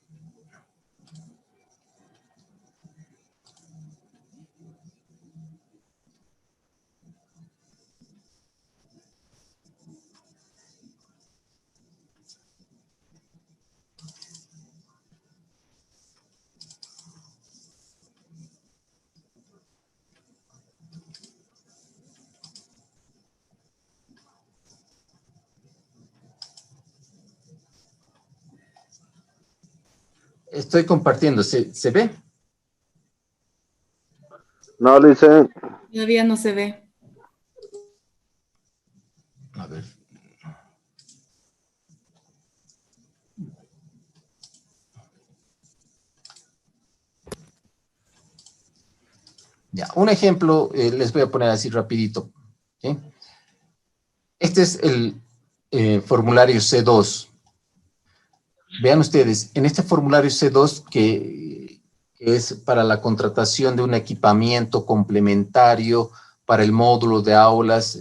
Estoy compartiendo, ¿se ve? No, dicen. Todavía no se ve. A ver. Ya, un ejemplo, les voy a poner así rapidito. ¿Sí? Este es el formulario C2. Vean ustedes, en este formulario C2, que es para la contratación de un equipamiento complementario para el módulo de aulas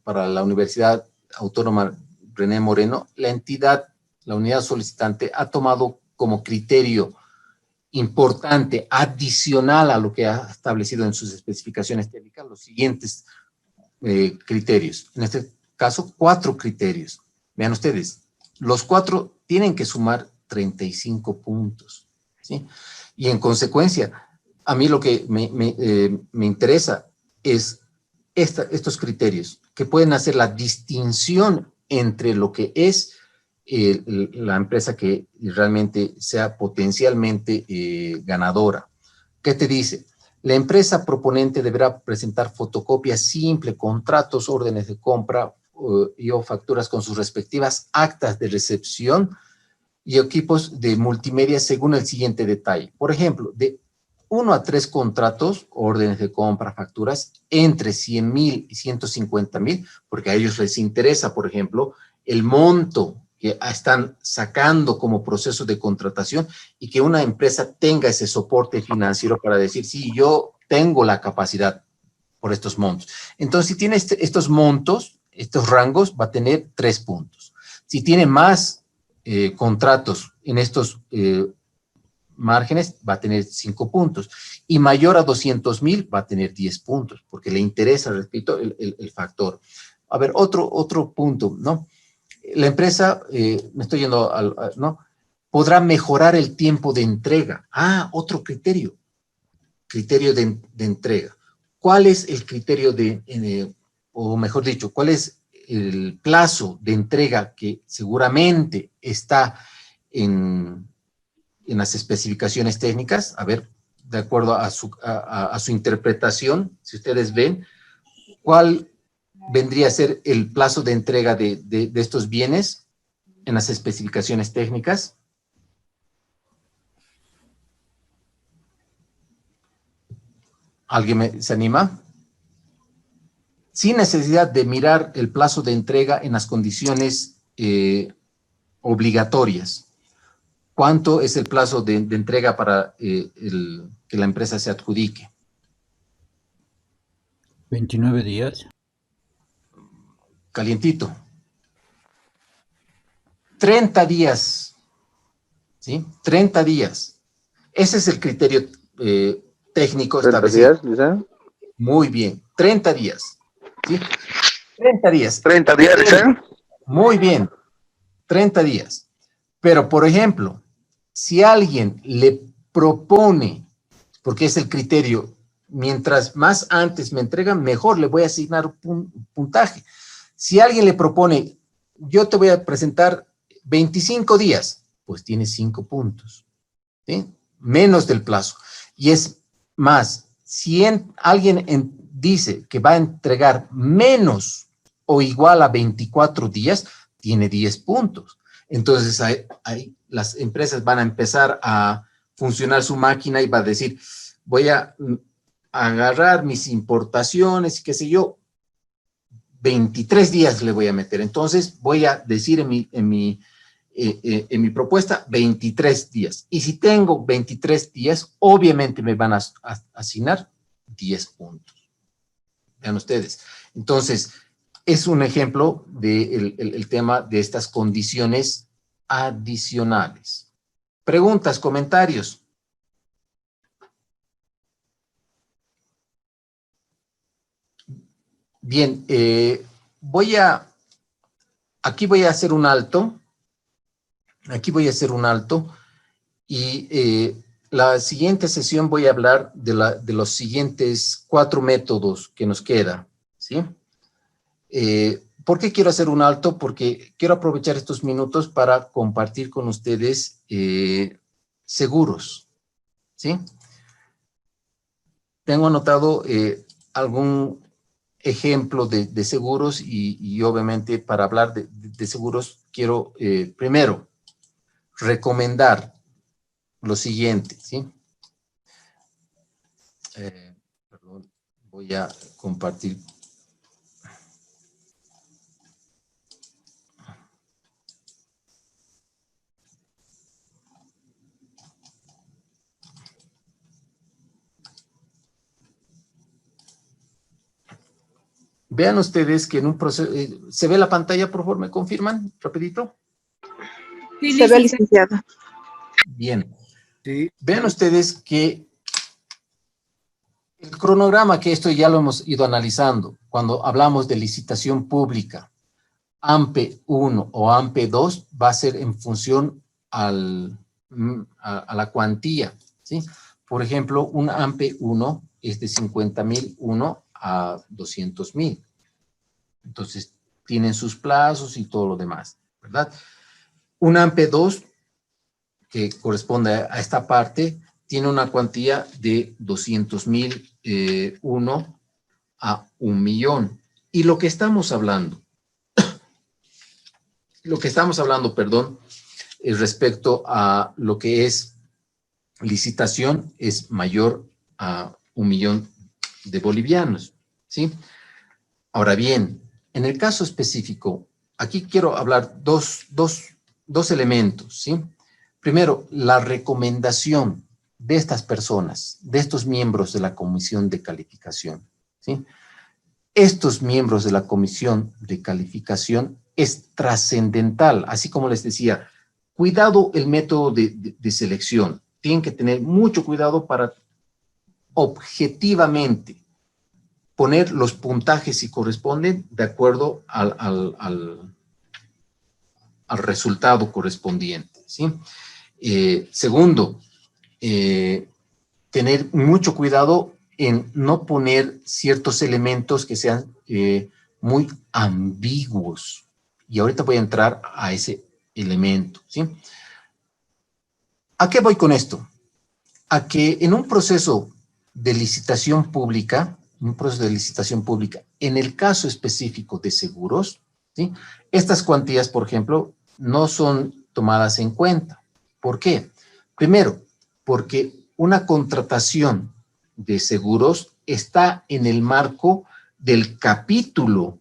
para la Universidad Autónoma René Moreno, la entidad, la unidad solicitante, ha tomado como criterio importante, adicional a lo que ha establecido en sus especificaciones técnicas, los siguientes criterios. En este caso, 4 criterios. Vean ustedes, los 4 tienen que sumar 35 puntos, ¿sí? Y en consecuencia, a mí lo que me interesa es estos criterios que pueden hacer la distinción entre lo que es la empresa que realmente sea potencialmente ganadora. ¿Qué te dice? La empresa proponente deberá presentar fotocopia simple, contratos, órdenes de compra y o facturas con sus respectivas actas de recepción y equipos de multimedia según el siguiente detalle. Por ejemplo, de 1 a 3 contratos, órdenes de compra, facturas, entre 100,000 y 150,000, porque a ellos les interesa, por ejemplo, el monto que están sacando como proceso de contratación y que una empresa tenga ese soporte financiero para decir, sí, yo tengo la capacidad por estos montos. Entonces, si tiene estos montos, estos rangos, va a tener 3 puntos. Si tiene más contratos en estos márgenes, va a tener 5 puntos. Y mayor a 200,000 va a tener 10 puntos, porque le interesa, repito, el factor. A ver, otro punto, ¿no? La empresa, me estoy yendo ¿no? Podrá mejorar el tiempo de entrega. Ah, otro criterio de entrega. ¿Cuál es el criterio o mejor dicho, cuál es el plazo de entrega que seguramente está en las especificaciones técnicas? A ver, de acuerdo a su interpretación, si ustedes ven, ¿cuál vendría a ser el plazo de entrega de estos bienes en las especificaciones técnicas? ¿Alguien se anima? Sin necesidad de mirar el plazo de entrega en las condiciones obligatorias. ¿Cuánto es el plazo de entrega para que la empresa se adjudique? 29 días. Calientito. 30 días. ¿Sí? 30 días. Ese es el criterio técnico 30 establecido. días, dicen. Muy bien. 30 días. ¿Sí? 30 días. 30 días, dicen. Muy bien. 30 días. Pero, por ejemplo, si alguien le propone, porque es el criterio, mientras más antes me entregan, mejor le voy a asignar un puntaje. Si alguien le propone, yo te voy a presentar 25 días, pues tiene 5 puntos, ¿sí? Menos del plazo. Y es más, si alguien dice que va a entregar menos o igual a 24 días, tiene 10 puntos. Entonces, ahí las empresas van a empezar a funcionar su máquina y va a decir, voy a agarrar mis importaciones y qué sé yo, 23 días le voy a meter. Entonces, voy a decir en mi propuesta 23 días. Y si tengo 23 días, obviamente me van a asignar 10 puntos. Vean ustedes. Entonces, es un ejemplo del tema de estas condiciones adicionales. Preguntas, comentarios. Bien, aquí voy a hacer un alto. Aquí voy a hacer un alto y la siguiente sesión voy a hablar de los siguientes 4 métodos que nos queda, ¿sí? ¿Por qué quiero hacer un alto? Porque quiero aprovechar estos minutos para compartir con ustedes seguros, ¿sí? Tengo anotado algún ejemplo de seguros y obviamente para hablar de seguros quiero primero recomendar lo siguiente, ¿sí? Perdón, voy a compartir. Vean ustedes que en un proceso, ¿se ve la pantalla, por favor? ¿Me confirman? Rapidito. Se ve, licenciado. Bien. Sí. Vean ustedes que el cronograma, que esto ya lo hemos ido analizando, cuando hablamos de licitación pública, AMPE 1 o AMPE 2 va a ser en función a la cuantía, ¿sí? Por ejemplo, un AMPE 1 es de 50.001 a 200.000. Entonces, tienen sus plazos y todo lo demás, ¿verdad? Un AMPE 2, que corresponde a esta parte, tiene una cuantía de 200.001 a 1.000.000. Y lo que estamos hablando, perdón, respecto a lo que es licitación, es mayor a 1.000.000 de bolivianos, ¿sí? Ahora bien, en el caso específico, aquí quiero hablar dos elementos, ¿sí? Primero, la recomendación de estas personas, de estos miembros de la comisión de calificación, ¿sí? Estos miembros de la comisión de calificación es trascendental, así como les decía, cuidado el método de selección. Tienen que tener mucho cuidado para objetivamente poner los puntajes si corresponden de acuerdo al resultado correspondiente, ¿sí? Segundo, tener mucho cuidado en no poner ciertos elementos que sean muy ambiguos. Y ahorita voy a entrar a ese elemento, ¿sí? ¿A qué voy con esto? A que en un proceso de licitación pública, en el caso específico de seguros, ¿sí? Estas cuantías, por ejemplo, no son tomadas en cuenta. ¿Por qué? Primero, porque una contratación de seguros está en el marco del capítulo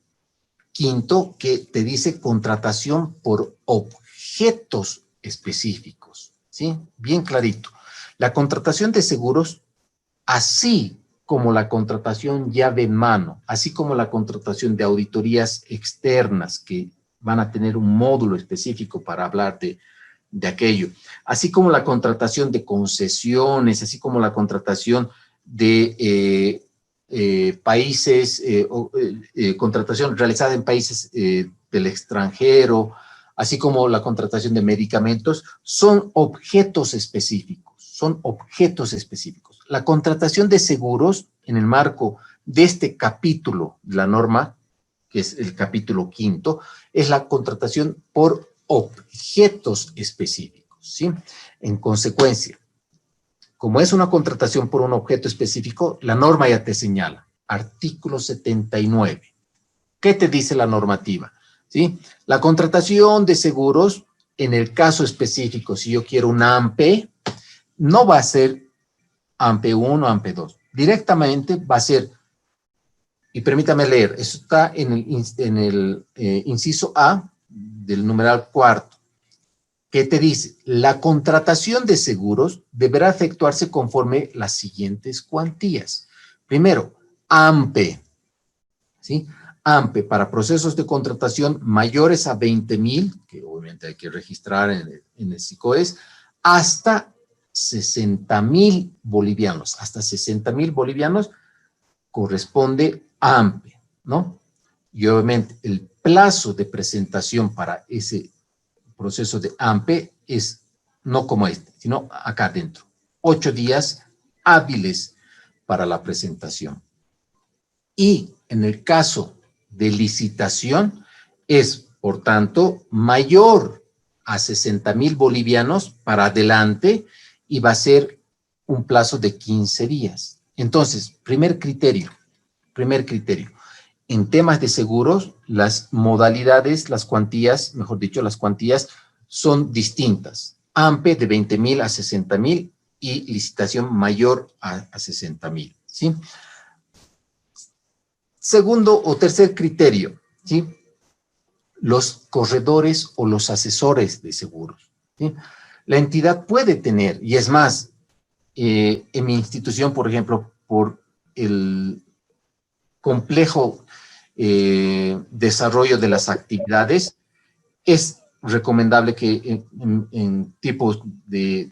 5 que te dice contratación por objetos específicos, ¿sí? Bien clarito. La contratación de seguros, así como la contratación llave en mano, así como la contratación de auditorías externas que van a tener un módulo específico para hablar de aquello, así como la contratación de concesiones, así como la contratación de países, contratación realizada en países del extranjero, así como la contratación de medicamentos, son objetos específicos, La contratación de seguros en el marco de este capítulo de la norma, que es el capítulo 5, es la contratación por objetos específicos, ¿sí? En consecuencia, como es una contratación por un objeto específico, la norma ya te señala, artículo 79. ¿Qué te dice la normativa? ¿Sí? La contratación de seguros, en el caso específico, si yo quiero una AMPE, no va a ser AMPE 1 o AMPE 2. Directamente va a ser, y permítame leer, eso está en el inciso A del numeral 4. ¿Qué te dice? La contratación de seguros deberá efectuarse conforme las siguientes cuantías. Primero, AMPE, ¿sí? AMPE para procesos de contratación mayores a 20.000, que obviamente hay que registrar en el SICOES, hasta 60.000 bolivianos. Hasta 60.000 bolivianos corresponde a AMPE, ¿no? Y obviamente el plazo de presentación para ese proceso de AMPE es no como este, sino acá adentro. 8 días hábiles para la presentación. Y en el caso de licitación es, por tanto, mayor a 60.000 bolivianos para adelante y va a ser un plazo de 15 días. Entonces, primer criterio. En temas de seguros, las modalidades, las cuantías, mejor dicho, las cuantías son distintas. AMPE de 20.000 a 60.000 y licitación mayor a 60.000, ¿sí? Segundo o tercer criterio, ¿sí? Los corredores o los asesores de seguros, ¿sí? La entidad puede tener, y es más, en mi institución, por ejemplo, por el complejo desarrollo de las actividades, es recomendable que en tipos de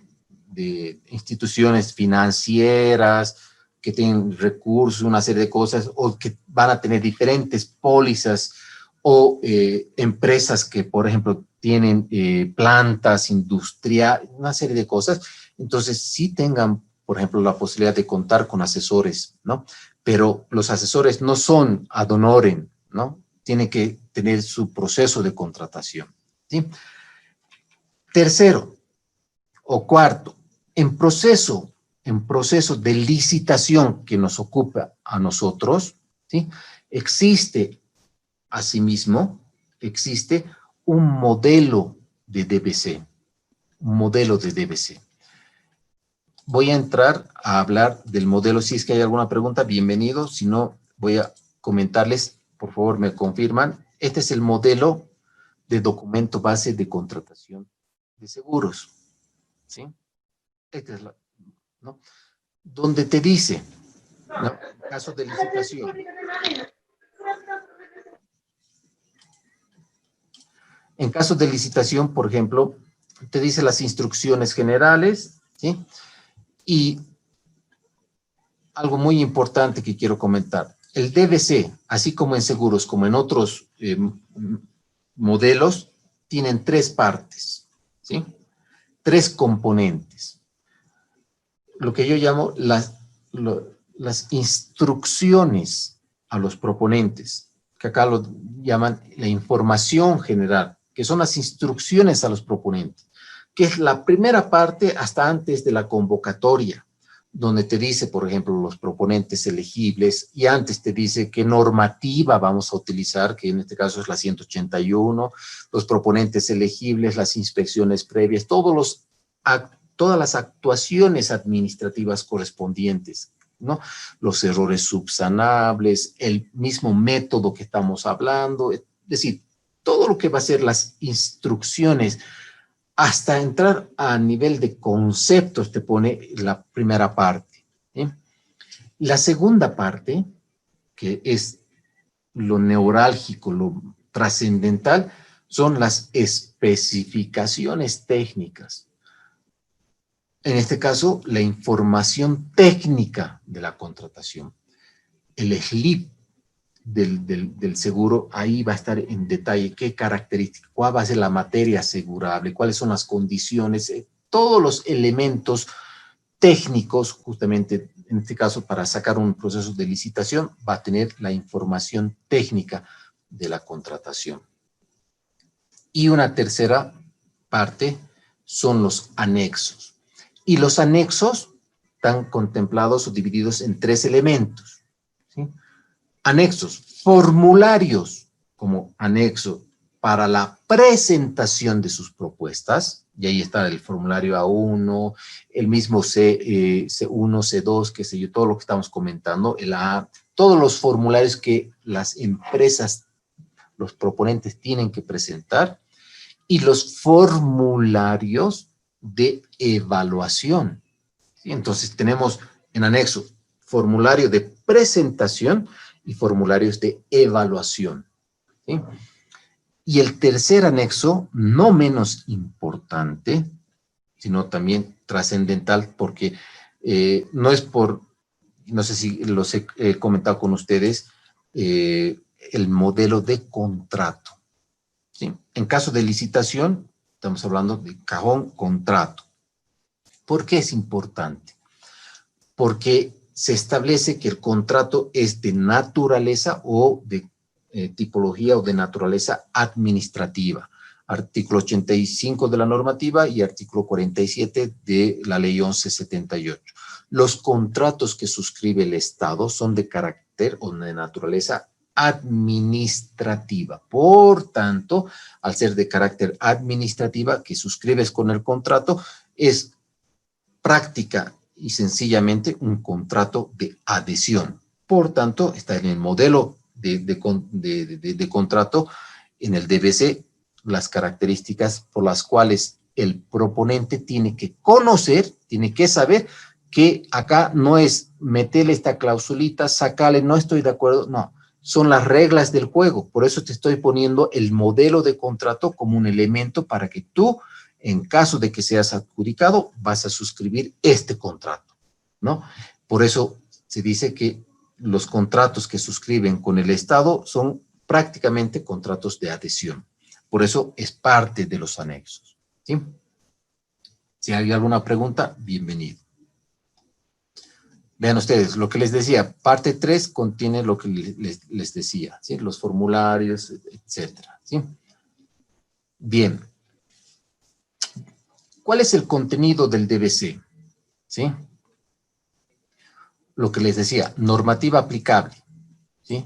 instituciones financieras que tienen recursos, una serie de cosas, o que van a tener diferentes pólizas, o empresas que, por ejemplo, tienen plantas industriales, una serie de cosas, entonces sí tengan, por ejemplo, la posibilidad de contar con asesores, ¿no? Pero los asesores no son ad honorem, ¿no? Tienen que tener su proceso de contratación, ¿sí? Tercero o cuarto, en proceso de licitación que nos ocupa a nosotros, ¿sí? Asimismo, existe un modelo de DBC, Voy a entrar a hablar del modelo. Si es que hay alguna pregunta, bienvenido. Si no, voy a comentarles, por favor, me confirman. Este es el modelo de documento base de contratación de seguros, ¿sí? Este es ¿no? Donde te dice, ¿no? En caso de licitación. En caso de licitación, por ejemplo, te dice las instrucciones generales, ¿sí? Y algo muy importante que quiero comentar. El DBC, así como en seguros, como en otros modelos, tienen tres partes, ¿sí? Tres componentes. Lo que yo llamo las instrucciones a los proponentes, que acá lo llaman la información general, que son las instrucciones a los proponentes, que es la primera parte hasta antes de la convocatoria, donde te dice, por ejemplo, los proponentes elegibles, y antes te dice qué normativa vamos a utilizar, que en este caso es la 181, los proponentes elegibles, las inspecciones previas, todas las actuaciones administrativas correspondientes, ¿no? Los errores subsanables, el mismo método que estamos hablando, es decir, todo lo que va a ser las instrucciones, hasta entrar a nivel de conceptos te pone la primera parte, ¿sí? La segunda parte, que es lo neurálgico, lo trascendental, son las especificaciones técnicas. En este caso, la información técnica de la contratación. El SLIP del seguro, ahí va a estar en detalle qué características, cuál va a ser la materia asegurable, cuáles son las condiciones, todos los elementos técnicos, justamente en este caso para sacar un proceso de licitación, va a tener la información técnica de la contratación. Y una tercera parte son los anexos. Y los anexos están contemplados o divididos en tres elementos, ¿sí? Anexos, formularios como anexo para la presentación de sus propuestas, y ahí está el formulario A1, el mismo C1, C2, qué sé yo, todo lo que estamos comentando, el A, todos los formularios que las empresas, los proponentes tienen que presentar, y los formularios de evaluación, ¿sí? Entonces tenemos en anexo formulario de presentación y formularios de evaluación, ¿sí? Y el tercer anexo, no menos importante, sino también trascendental, porque no es por, no sé si los he comentado con ustedes, el modelo de contrato, ¿sí? En caso de licitación, estamos hablando de cajón contrato. ¿Por qué es importante? Porque se establece que el contrato es de naturaleza o de tipología o de naturaleza administrativa. Artículo 85 de la normativa y artículo 47 de la ley 1178. Los contratos que suscribe el Estado son de carácter o de naturaleza administrativa. Por tanto, al ser de carácter administrativa que suscribes con el contrato, es práctica y sencillamente un contrato de adhesión. Por tanto, está en el modelo de contrato, en el DBC, las características por las cuales el proponente tiene que conocer, tiene que saber que acá no es meterle esta clausulita, sacarle, no estoy de acuerdo, no. son las reglas del juego. Por eso te estoy poniendo el modelo de contrato como un elemento para que tú, en caso de que seas adjudicado, vas a suscribir este contrato, ¿no? Por eso se dice que los contratos que suscriben con el Estado son prácticamente contratos de adhesión. Por eso es parte de los anexos, ¿sí? Si hay alguna pregunta, bienvenido. Vean ustedes, lo que les decía, parte 3 contiene lo que les decía, ¿sí? Los formularios, etcétera, ¿sí? Bien. ¿Cuál es el contenido del DBC? ¿Sí? Lo que les decía, normativa aplicable, ¿sí?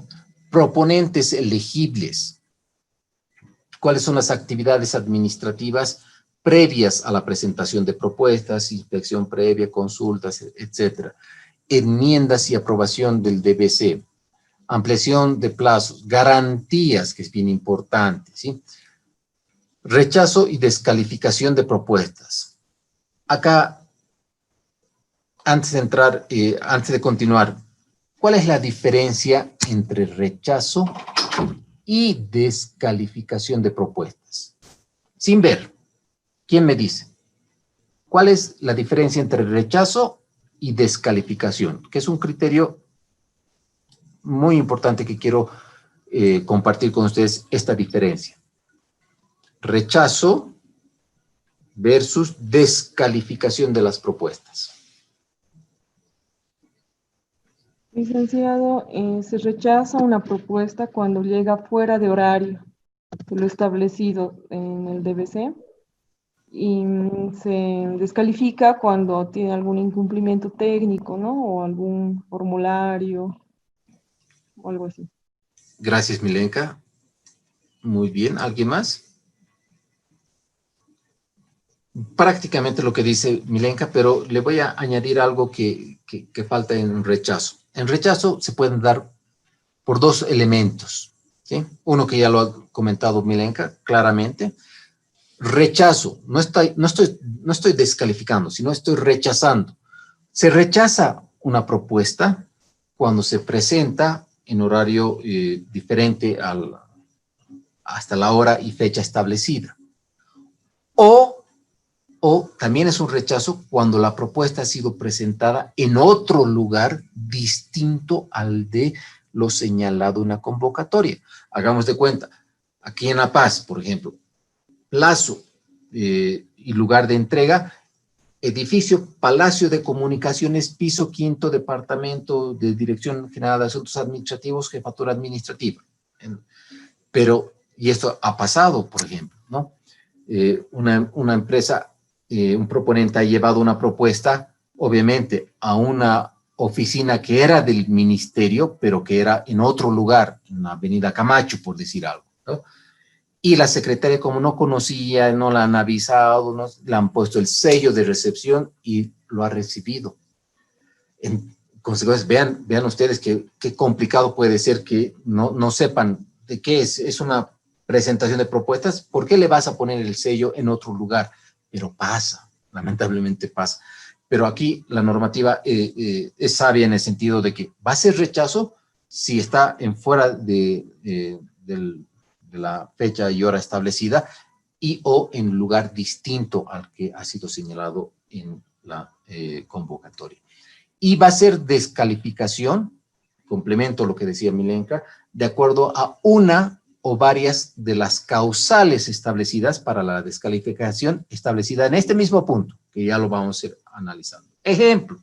Proponentes elegibles. ¿Cuáles son las actividades administrativas previas a la presentación de propuestas, inspección previa, consultas, etcétera? Enmiendas y aprobación del DBC, ampliación de plazos, garantías, que es bien importante, ¿sí? Rechazo y descalificación de propuestas. Acá, antes de continuar, ¿cuál es la diferencia entre rechazo y descalificación de propuestas? Sin ver, ¿quién me dice? ¿Cuál es la diferencia entre rechazo y descalificación? Que es un criterio muy importante que quiero compartir con ustedes esta diferencia. Rechazo versus descalificación de las propuestas. Licenciado, se rechaza una propuesta cuando llega fuera de horario de lo establecido en el DBC y se descalifica cuando tiene algún incumplimiento técnico, ¿no? O algún formulario o algo así. Gracias, Milenka. Muy bien. ¿Alguien más? Prácticamente lo que dice Milenka, pero le voy a añadir algo que falta en rechazo. En rechazo se pueden dar por dos elementos, ¿sí? Uno que ya lo ha comentado Milenka claramente. Rechazo, no estoy descalificando, sino estoy rechazando. Se rechaza una propuesta cuando se presenta en horario diferente hasta la hora y fecha establecida. O también es un rechazo cuando la propuesta ha sido presentada en otro lugar distinto al de lo señalado en la convocatoria. Hagamos de cuenta, aquí en La Paz, por ejemplo, plazo y lugar de entrega, edificio Palacio de Comunicaciones, piso 5º, departamento de Dirección General de Asuntos Administrativos, jefatura administrativa. Pero, y esto ha pasado, por ejemplo, ¿no? Una empresa, un proponente ha llevado una propuesta, obviamente, a una oficina que era del ministerio, pero que era en otro lugar, en la avenida Camacho, por decir algo, ¿no? Y la secretaria, como no conocía, no la han avisado, no, le han puesto el sello de recepción y lo ha recibido. En consecuencia, vean ustedes qué complicado puede ser que no sepan de qué es una presentación de propuestas. ¿Por qué le vas a poner el sello en otro lugar? Pero pasa, lamentablemente pasa. Pero aquí la normativa es sabia en el sentido de que va a ser rechazo si está en fuera de la fecha y hora establecida y o en lugar distinto al que ha sido señalado en la convocatoria. Y va a ser descalificación, complemento lo que decía Milenka, de acuerdo a una o varias de las causales establecidas para la descalificación establecida en este mismo punto, que ya lo vamos a ir analizando. Ejemplo,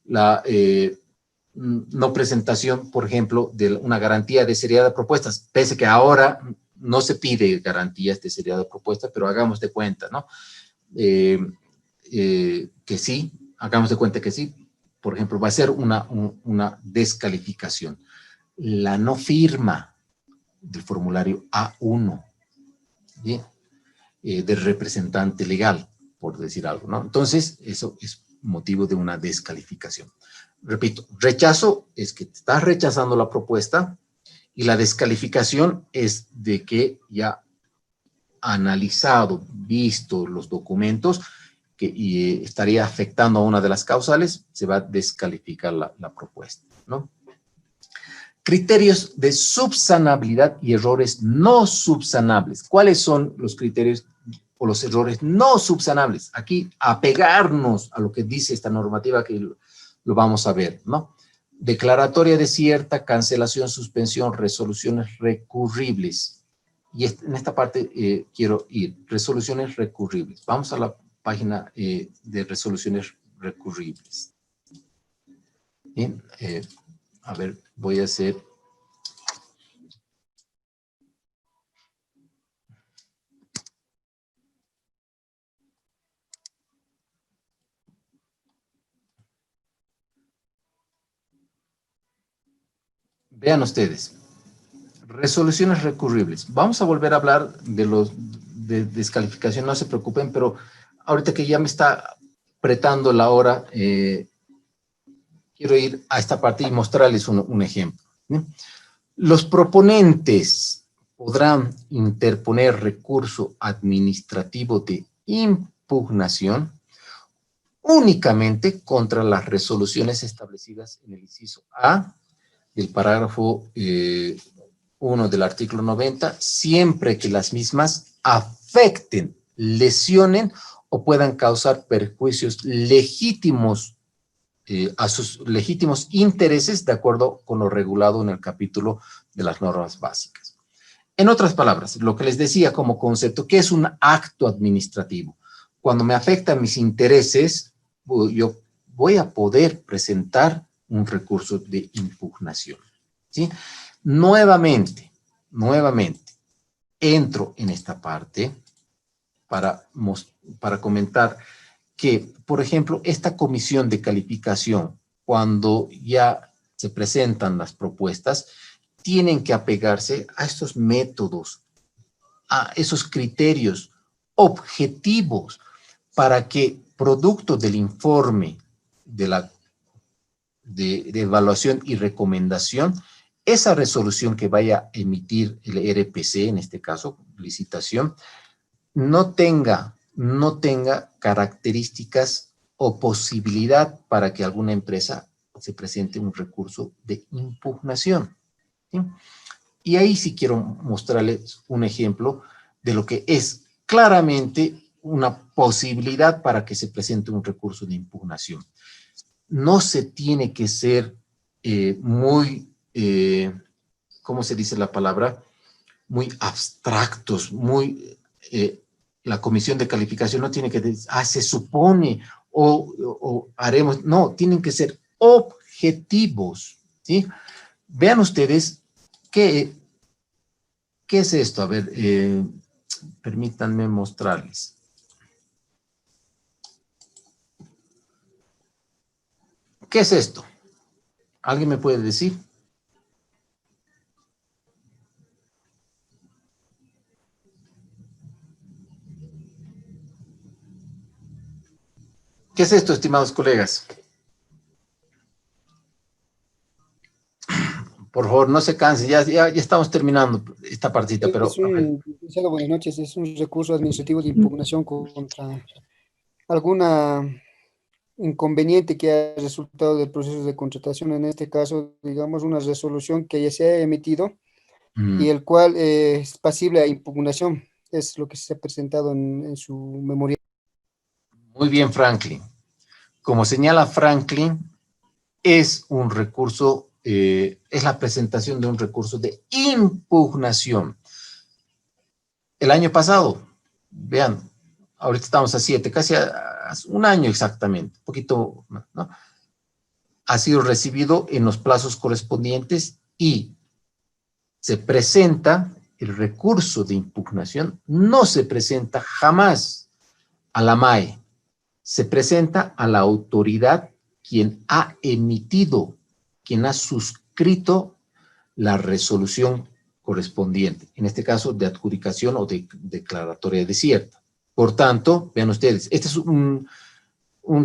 la no presentación, por ejemplo, de una garantía de seriedad de propuestas, pese que ahora no se pide garantías de seriedad de propuestas, pero hagamos de cuenta, ¿no? Que sí, hagamos de cuenta que sí, por ejemplo, va a ser una descalificación. La no firma del formulario A1, ¿bien? Del representante legal, por decir algo, ¿no? Entonces, eso es motivo de una descalificación. Repito, rechazo es que estás rechazando la propuesta y la descalificación es de que ya analizado, visto los documentos y estaría afectando a una de las causales, se va a descalificar la propuesta, ¿no? Criterios de subsanabilidad y errores no subsanables. ¿Cuáles son los criterios o los errores no subsanables? Aquí, apegarnos a lo que dice esta normativa que lo vamos a ver, ¿no? Declaratoria desierta, cancelación, suspensión, resoluciones recurribles. Y en esta parte quiero ir. Resoluciones recurribles. Vamos a la página de resoluciones recurribles. Bien, a ver, voy a hacer... Vean ustedes, resoluciones recurribles. Vamos a volver a hablar de los de descalificación, no se preocupen, pero ahorita que ya me está apretando la hora, quiero ir a esta parte y mostrarles un ejemplo. ¿Sí? Los proponentes podrán interponer recurso administrativo de impugnación únicamente contra las resoluciones establecidas en el inciso A del parágrafo 1 del artículo 90, siempre que las mismas afecten, lesionen o puedan causar perjuicios legítimos a sus legítimos intereses de acuerdo con lo regulado en el capítulo de las normas básicas. En otras palabras, lo que les decía como concepto, ¿qué es un acto administrativo? Cuando me afectan mis intereses, yo voy a poder presentar un recurso de impugnación. ¿Sí? Nuevamente, entro en esta parte para comentar que, por ejemplo, esta comisión de calificación, cuando ya se presentan las propuestas, tienen que apegarse a estos métodos, a esos criterios objetivos, para que, producto del informe de evaluación y recomendación, esa resolución que vaya a emitir el RPC, en este caso, licitación, no tenga características o posibilidad para que alguna empresa se presente un recurso de impugnación. ¿Sí? Y ahí sí quiero mostrarles un ejemplo de lo que es claramente una posibilidad para que se presente un recurso de impugnación. No se tiene que ser muy, ¿cómo se dice la palabra? Muy abstractos, muy... la comisión de calificación no tiene que decir, se supone o haremos, no, tienen que ser objetivos, ¿sí? Vean ustedes qué es esto. A ver, permítanme mostrarles. ¿Qué es esto? ¿Alguien me puede decir? ¿Qué es esto, estimados colegas? Por favor, no se cansen, ya estamos terminando esta partita, pero... Buenas noches, es un recurso administrativo de impugnación contra alguna inconveniente que haya resultado del proceso de contratación, en este caso, digamos, una resolución que ya se ha emitido y el cual es pasible a impugnación, es lo que se ha presentado en su memorial. Muy bien, Franklin. Como señala Franklin, es un recurso, es la presentación de un recurso de impugnación. El año pasado, vean, ahorita estamos a 7, casi a un año exactamente, un poquito más, ¿no? Ha sido recibido en los plazos correspondientes y se presenta el recurso de impugnación, no se presenta jamás a la MAE, se presenta a la autoridad quien ha emitido, quien ha suscrito la resolución correspondiente, en este caso de adjudicación o de declaratoria desierta. Por tanto, vean ustedes, este es un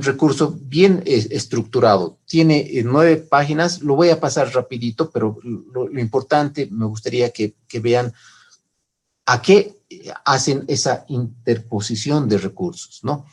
recurso bien estructurado, tiene 9 páginas, lo voy a pasar rapidito, pero lo importante me gustaría que vean a qué hacen esa interposición de recursos, ¿no?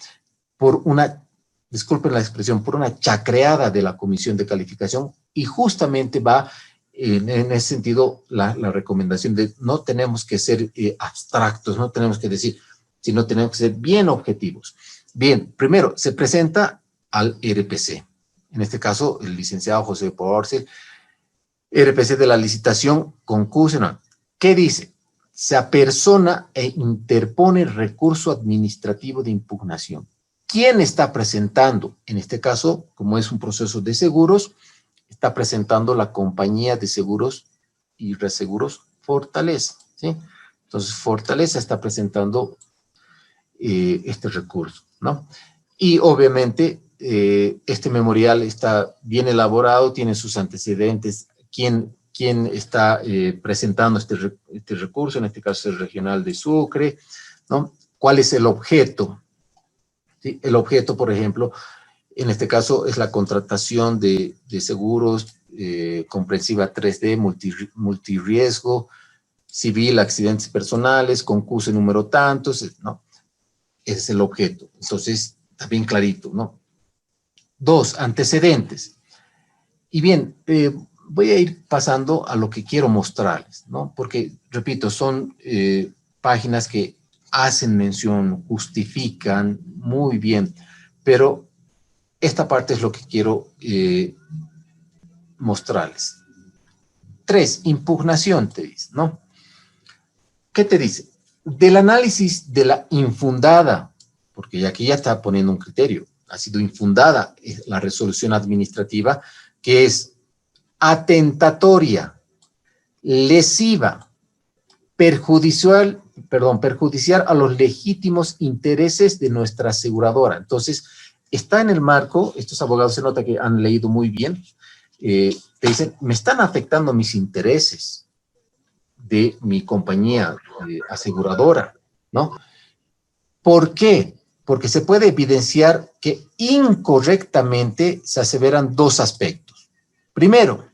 Por una, disculpen la expresión, por una chacreada de la comisión de calificación y justamente va en ese sentido, la recomendación de no tenemos que ser abstractos, no tenemos que decir, sino tenemos que ser bien objetivos. Bien, primero, se presenta al RPC. En este caso, el licenciado José Porcel, RPC de la licitación, concurso. No. ¿Qué dice? Se apersona e interpone recurso administrativo de impugnación. ¿Quién está presentando? En este caso, como es un proceso de seguros, está presentando la compañía de seguros y reaseguros Fortaleza, ¿sí? Entonces, Fortaleza está presentando este recurso, ¿no? Y obviamente, este memorial está bien elaborado, tiene sus antecedentes, quién está presentando este recurso, en este caso es el Regional de Sucre, ¿no? ¿Cuál es el objeto? ¿Sí? El objeto, por ejemplo, en este caso es la contratación de seguros comprensiva 3D, multirriesgo, civil, accidentes personales, concurso número tantos, ¿no? Ese es el objeto. Entonces, está bien clarito, ¿no? 2, antecedentes. Y bien, voy a ir pasando a lo que quiero mostrarles, ¿no? Porque, repito, son páginas que hacen mención, justifican muy bien, pero esta parte es lo que quiero mostrarles. 3, impugnación, te dice, ¿no? ¿Qué te dice? Del análisis de la infundada, porque aquí ya está poniendo un criterio, ha sido infundada la resolución administrativa, que es atentatoria, lesiva, perjudicial a los legítimos intereses de nuestra aseguradora. Entonces, está en el marco, estos abogados se nota que han leído muy bien, te dicen, me están afectando mis intereses de mi compañía aseguradora, ¿no? ¿Por qué? Porque se puede evidenciar que incorrectamente se aseveran 2 aspectos. Primero,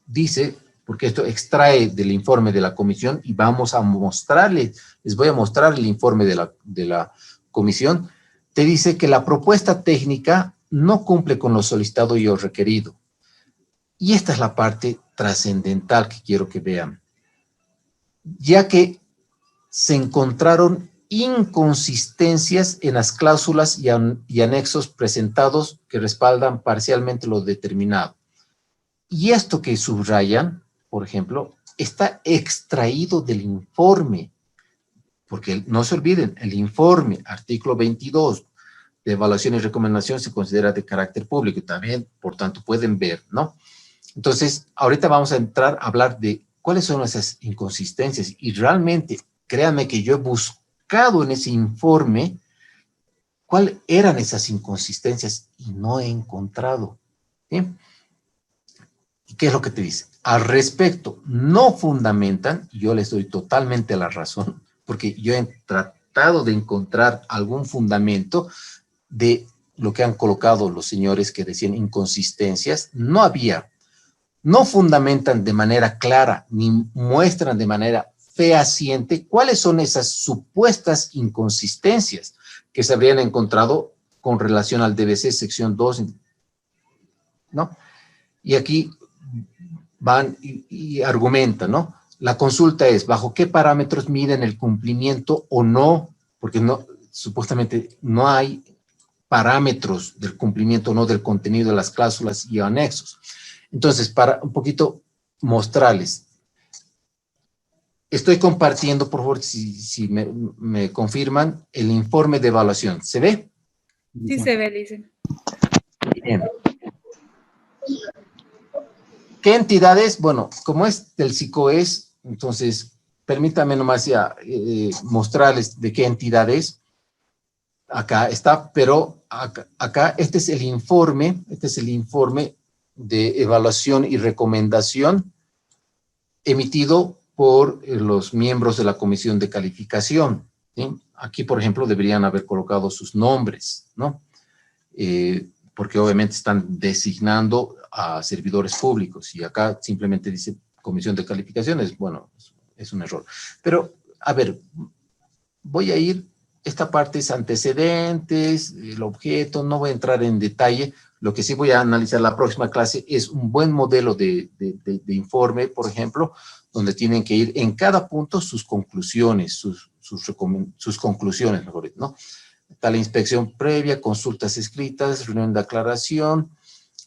dice, porque esto extrae del informe de la comisión y vamos a mostrarles, les voy a mostrar el informe de la comisión, te dice que la propuesta técnica no cumple con lo solicitado y o requerido. Y esta es la parte trascendental que quiero que vean, ya que se encontraron inconsistencias en las cláusulas y anexos presentados que respaldan parcialmente lo determinado. Y esto que subrayan, por ejemplo, está extraído del informe, porque no se olviden, el informe, artículo 22, de evaluación y recomendación se considera de carácter público y también, por tanto, pueden ver, ¿no? Entonces, ahorita vamos a entrar a hablar de cuáles son esas inconsistencias y realmente, créanme que yo he buscado en ese informe cuáles eran esas inconsistencias y no he encontrado, ¿sí? ¿Y qué es lo que te dice? Al respecto, no fundamentan, y yo les doy totalmente la razón, porque yo he tratado de encontrar algún fundamento de lo que han colocado los señores que decían inconsistencias, no había. No fundamentan de manera clara ni muestran de manera fehaciente cuáles son esas supuestas inconsistencias que se habrían encontrado con relación al DBC sección 2, ¿no? Y aquí van y argumentan, ¿no? La consulta es, ¿bajo qué parámetros miden el cumplimiento o no? Porque no, supuestamente no hay parámetros del cumplimiento o no del contenido de las cláusulas y anexos. Entonces, para un poquito mostrarles, estoy compartiendo, por favor, si me confirman, el informe de evaluación. ¿Se ve? Sí se ve, Licen. Bien. ¿Qué entidades? Bueno, como es del SICOES, entonces, permítanme nomás ya mostrarles de qué entidades. Acá está, pero acá este es el informe de evaluación y recomendación emitido por los miembros de la comisión de calificación, ¿sí? Aquí, por ejemplo, deberían haber colocado sus nombres, ¿no? Porque obviamente están designando a servidores públicos y acá simplemente dice comisión de calificaciones. Bueno, es un error. Pero, a ver, voy a ir, esta parte es antecedentes, el objeto, no voy a entrar en detalle, Lo que sí voy a analizar la próxima clase es un buen modelo de informe, por ejemplo, donde tienen que ir en cada punto sus conclusiones, sus conclusiones, mejor dicho, ¿no? Está la inspección previa, consultas escritas, reunión de aclaración,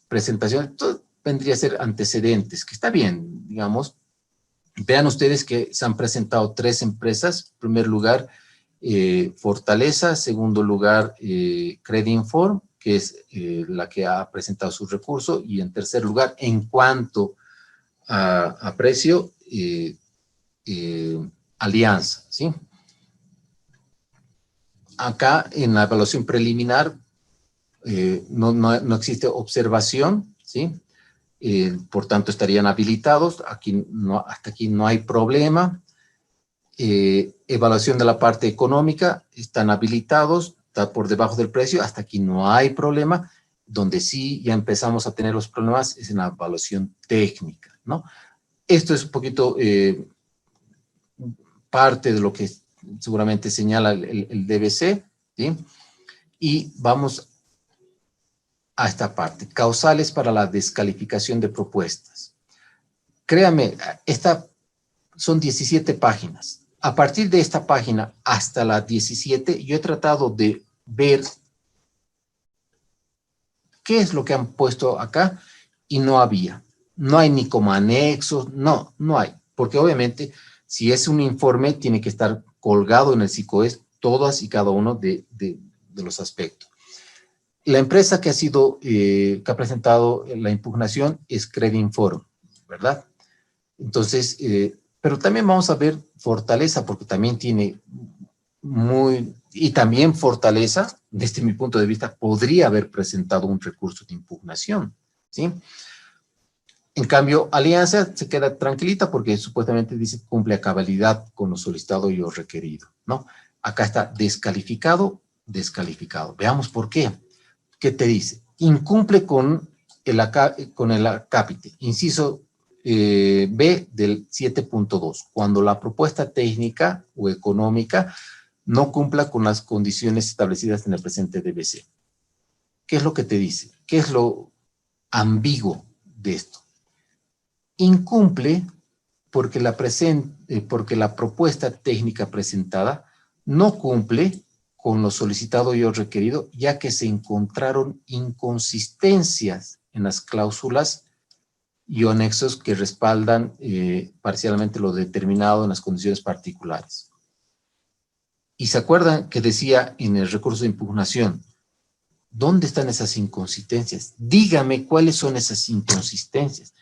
presentación, todo vendría a ser antecedentes, que está bien, digamos. Vean ustedes que se han presentado 3 empresas. En primer lugar, Fortaleza. Segundo lugar, Credinform, que es la que ha presentado su recurso. Y en tercer lugar, en cuanto a precio, Alianza, ¿sí? Acá, en la evaluación preliminar, no existe observación, ¿sí? Por tanto, estarían habilitados. Hasta aquí no hay problema. Evaluación de la parte económica, están habilitados, está por debajo del precio, hasta aquí no hay problema. Donde sí ya empezamos a tener los problemas es en la evaluación técnica, ¿no? Esto es un poquito parte de lo que seguramente señala el DBC, ¿sí? Y vamos a esta parte, causales para la descalificación de propuestas. Créame, son 17 páginas. A partir de esta página hasta la 17, yo he tratado de ver qué es lo que han puesto acá y no había. No hay ni como anexos, no hay. Porque obviamente, si es un informe, tiene que estar colgado en el SICOES todas y cada uno de los aspectos. La empresa que ha presentado la impugnación es Credinform, ¿verdad? Entonces, pero también vamos a ver Fortaleza, porque también tiene y también Fortaleza, desde mi punto de vista, podría haber presentado un recurso de impugnación, ¿sí? En cambio, Alianza se queda tranquilita porque supuestamente dice que cumple a cabalidad con lo solicitado y lo requerido, ¿no? Acá está descalificado. Veamos por qué. ¿Qué te dice? Incumple con el acápite, inciso B del 7.2, cuando la propuesta técnica o económica no cumpla con las condiciones establecidas en el presente DBC. ¿Qué es lo que te dice? ¿Qué es lo ambiguo de esto? Incumple porque la propuesta técnica presentada no cumple con lo solicitado y o requerido, ya que se encontraron inconsistencias en las cláusulas y anexos que respaldan parcialmente lo determinado en las condiciones particulares. Y se acuerdan que decía en el recurso de impugnación, ¿dónde están esas inconsistencias? Dígame cuáles son esas inconsistencias.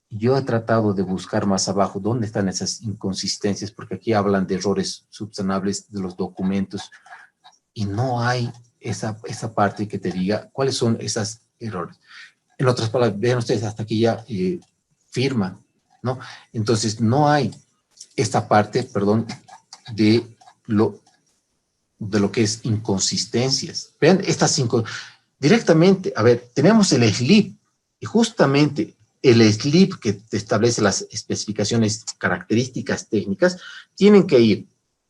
Yo he tratado de buscar más abajo dónde están esas inconsistencias, porque aquí hablan de errores subsanables de los documentos, y no hay esa parte que te diga cuáles son esos errores. En otras palabras, vean ustedes, hasta aquí ya firma, ¿no? Entonces, no hay esta parte, perdón, de lo que es inconsistencias. Vean estas directamente, a ver, tenemos el SLIP, y justamente el SLIP que te establece las especificaciones, características técnicas, tienen que ir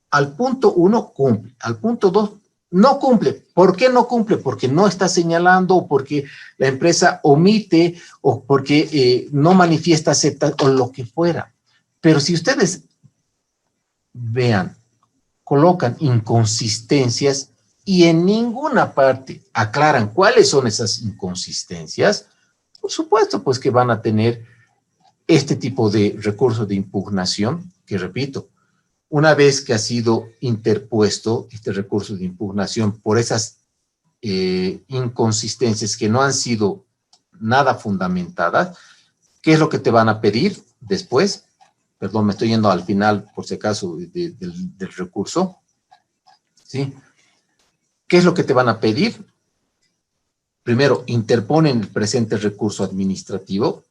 al punto 1, cumple, al punto 2, no cumple. ¿Por qué no cumple? Porque no está señalando, o porque la empresa omite, o porque no manifiesta aceptación, o lo que fuera. Pero si ustedes vean, colocan inconsistencias y en ninguna parte aclaran cuáles son esas inconsistencias, por supuesto, pues que van a tener este tipo de recurso de impugnación, que repito, una vez que ha sido interpuesto este recurso de impugnación por esas inconsistencias que no han sido nada fundamentadas, ¿qué es lo que te van a pedir después? Perdón, me estoy yendo al final, por si acaso, del recurso, ¿sí? ¿Qué es lo que te van a pedir? Primero, interponen el presente recurso administrativo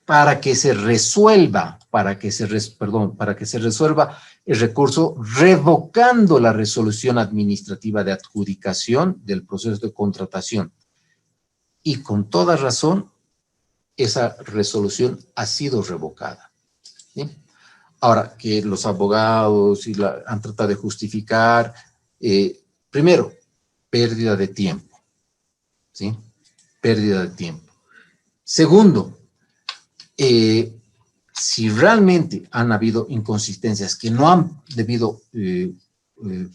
para que se resuelva, para que se resuelva el recurso revocando la resolución administrativa de adjudicación del proceso de contratación. Y con toda razón, esa resolución ha sido revocada, ¿sí? Ahora, que los abogados han tratado de justificar, primero, pérdida de tiempo, ¿sí? Pérdida de tiempo. Segundo, si realmente han habido inconsistencias que no han debido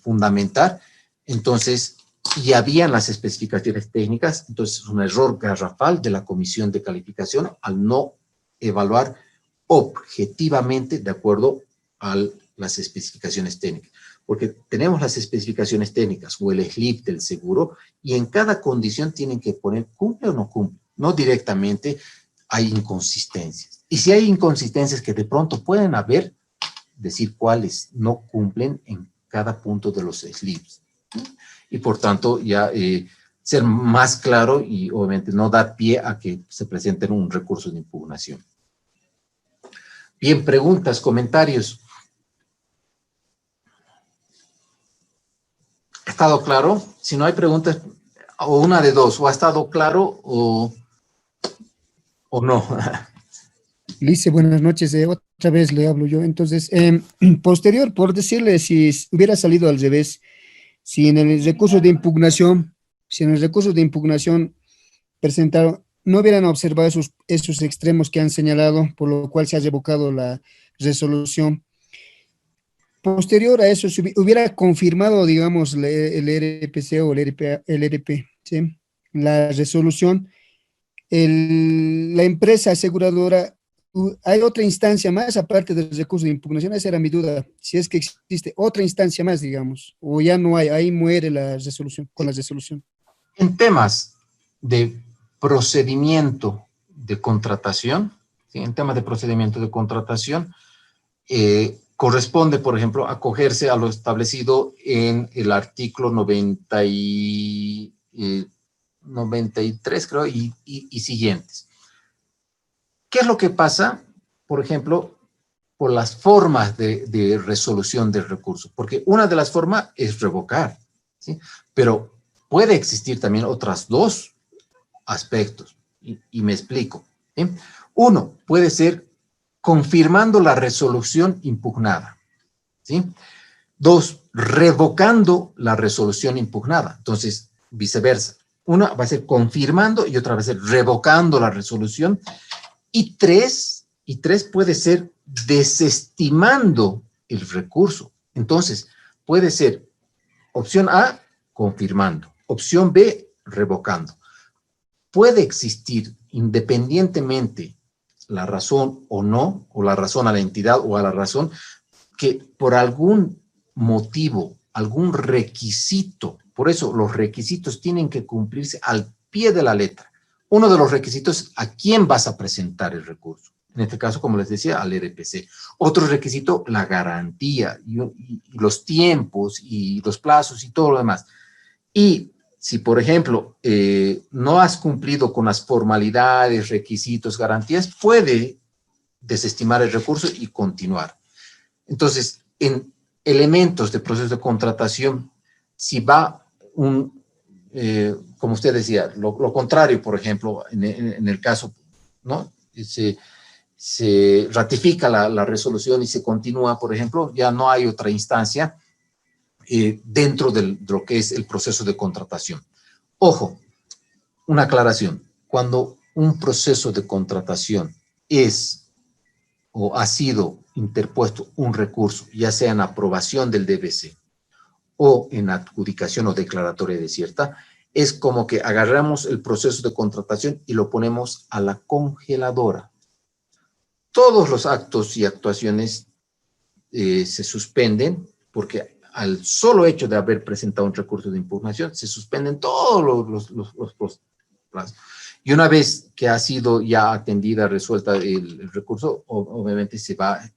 fundamentar, entonces, y habían las especificaciones técnicas, entonces es un error garrafal de la comisión de calificación al no evaluar objetivamente de acuerdo a las especificaciones técnicas. Porque tenemos las especificaciones técnicas o el slip del seguro y en cada condición tienen que poner cumple o no cumple. No directamente hay inconsistencias. Y si hay inconsistencias que de pronto pueden haber, decir cuáles no cumplen en cada punto de los slips. Y por tanto ya ser más claro y obviamente no dar pie a que se presenten un recurso de impugnación. Bien, preguntas, comentarios. ¿Ha estado claro? Si no hay preguntas, o una de dos, o ha estado claro o no. Lice, buenas noches. Otra vez le hablo yo. Entonces, posterior, por decirle, si hubiera salido al revés, si en el recurso de impugnación, presentaron, no hubieran observado esos extremos que han señalado, por lo cual se ha revocado la resolución. Posterior a eso, se hubiera confirmado, digamos, el RPC o el RP, ¿sí? La resolución, la empresa aseguradora, ¿hay otra instancia más aparte del recurso de impugnación? Esa era mi duda, si es que existe otra instancia más, digamos, o ya no hay, ahí muere la resolución, con la resolución. En temas de procedimiento de contratación, ¿sí? En temas de procedimiento de contratación, corresponde, por ejemplo, acogerse a lo establecido en el artículo 93, creo, y siguientes. ¿Qué es lo que pasa, por ejemplo, por las formas de resolución del recurso? Porque una de las formas es revocar, ¿sí? Pero puede existir también otras dos aspectos, y me explico, ¿sí? Uno puede ser confirmando la resolución impugnada, ¿sí? Dos, revocando la resolución impugnada. Entonces, viceversa. Una va a ser confirmando y otra va a ser revocando la resolución. Y tres puede ser desestimando el recurso. Entonces, puede ser opción A, confirmando. Opción B, revocando. Puede existir independientemente la razón o no, o la razón a la entidad o a la razón, que por algún motivo, algún requisito, por eso los requisitos tienen que cumplirse al pie de la letra. Uno de los requisitos es a quién vas a presentar el recurso. En este caso, como les decía, al RPC. Otro requisito, la garantía, y los tiempos, y los plazos, y todo lo demás. Y si, por ejemplo, no has cumplido con las formalidades, requisitos, garantías, puede desestimar el recurso y continuar. Entonces, en elementos de proceso de contratación, si va como usted decía, lo contrario, por ejemplo, en el caso, ¿no? Se ratifica la resolución y se continúa, por ejemplo, ya no hay otra instancia dentro de lo que es el proceso de contratación. Ojo, una aclaración. Cuando un proceso de contratación es o ha sido interpuesto un recurso, ya sea en aprobación del DBC o en adjudicación o declaratoria desierta, es como que agarramos el proceso de contratación y lo ponemos a la congeladora. Todos los actos y actuaciones se suspenden porque al solo hecho de haber presentado un recurso de impugnación, se suspenden todos los plazos. Y una vez que ha sido ya atendida, resuelta el recurso, obviamente se va a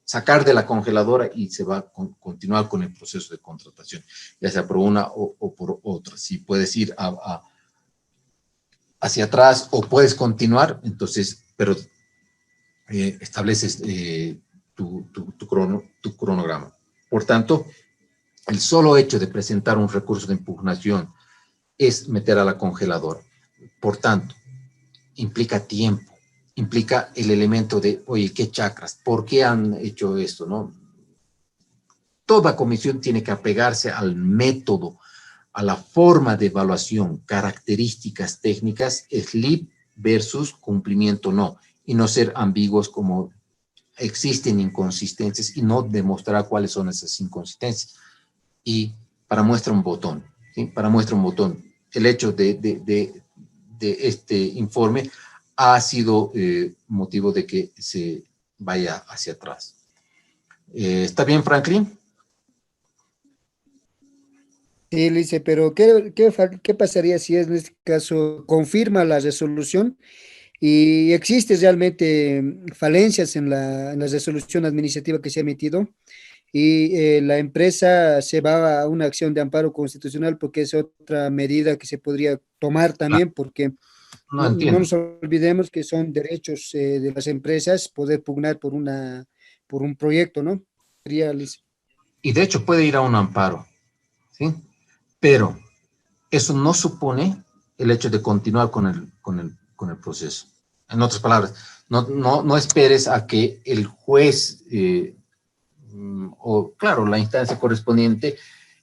sacar de la congeladora y se va a continuar con el proceso de contratación, ya sea por una o por otra. Si puedes ir hacia atrás o puedes continuar, entonces, pero estableces tu cronograma. Por tanto, el solo hecho de presentar un recurso de impugnación es meter a la congeladora. Por tanto, implica tiempo, implica el elemento de, oye, ¿qué chakras? ¿Por qué han hecho esto? ¿No? Toda comisión tiene que apegarse al método, a la forma de evaluación, características técnicas, SLIP versus cumplimiento no, y no ser ambiguos como existen inconsistencias y no demostrar cuáles son esas inconsistencias. Y para muestra un botón, ¿sí? Para muestra un botón. El hecho de este informe ha sido motivo de que se vaya hacia atrás. ¿Está bien, Franklin? Sí, Lice, pero ¿qué pasaría si en este caso confirma la resolución y existe realmente falencias en la resolución administrativa que se ha emitido y la empresa se va a una acción de amparo constitucional porque es otra medida que se podría tomar también porque No no entiendo. nos olvidemos que son derechos de las empresas poder pugnar por un proyecto, ¿no? Sería, Lice. Y de hecho puede ir a un amparo, ¿sí? Pero eso no supone el hecho de continuar con el proceso. En otras palabras, no esperes a que el juez o, claro, la instancia correspondiente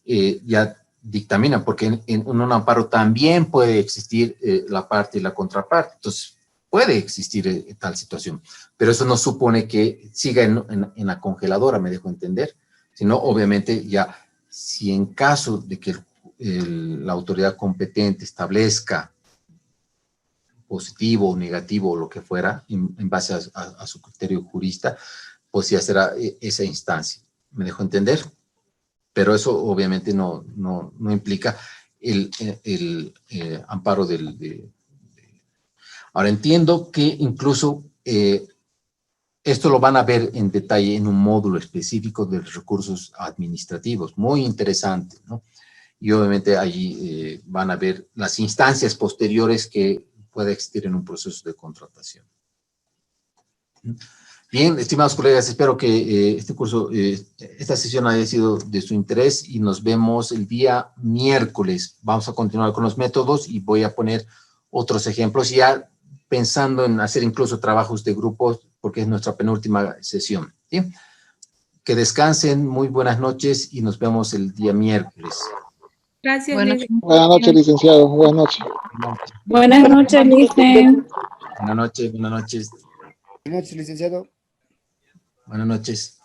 ya dictamina, porque en un amparo también puede existir la parte y la contraparte. Entonces, puede existir tal situación, pero eso no supone que siga en la congeladora, me dejo entender, sino obviamente ya, si en caso de que la autoridad competente establezca positivo o negativo o lo que fuera, en base a su criterio jurista, pues ya será esa instancia. ¿Me dejo entender? Pero eso obviamente no implica el amparo Ahora entiendo que incluso esto lo van a ver en detalle en un módulo específico de recursos administrativos, muy interesante, ¿no? Y obviamente allí van a ver las instancias posteriores que puede existir en un proceso de contratación. Bien, estimados colegas, espero que esta sesión haya sido de su interés y nos vemos el día miércoles. Vamos a continuar con los métodos y voy a poner otros ejemplos ya pensando en hacer incluso trabajos de grupos porque es nuestra penúltima sesión, ¿sí? Que descansen, muy buenas noches y nos vemos el día miércoles. Gracias, Bueno, Lice. Buenas noches, licenciado. Buenas noches. Buenas noches, Lice. Buenas noches, buenas noches. Buenas noches, licenciado. Buenas noches.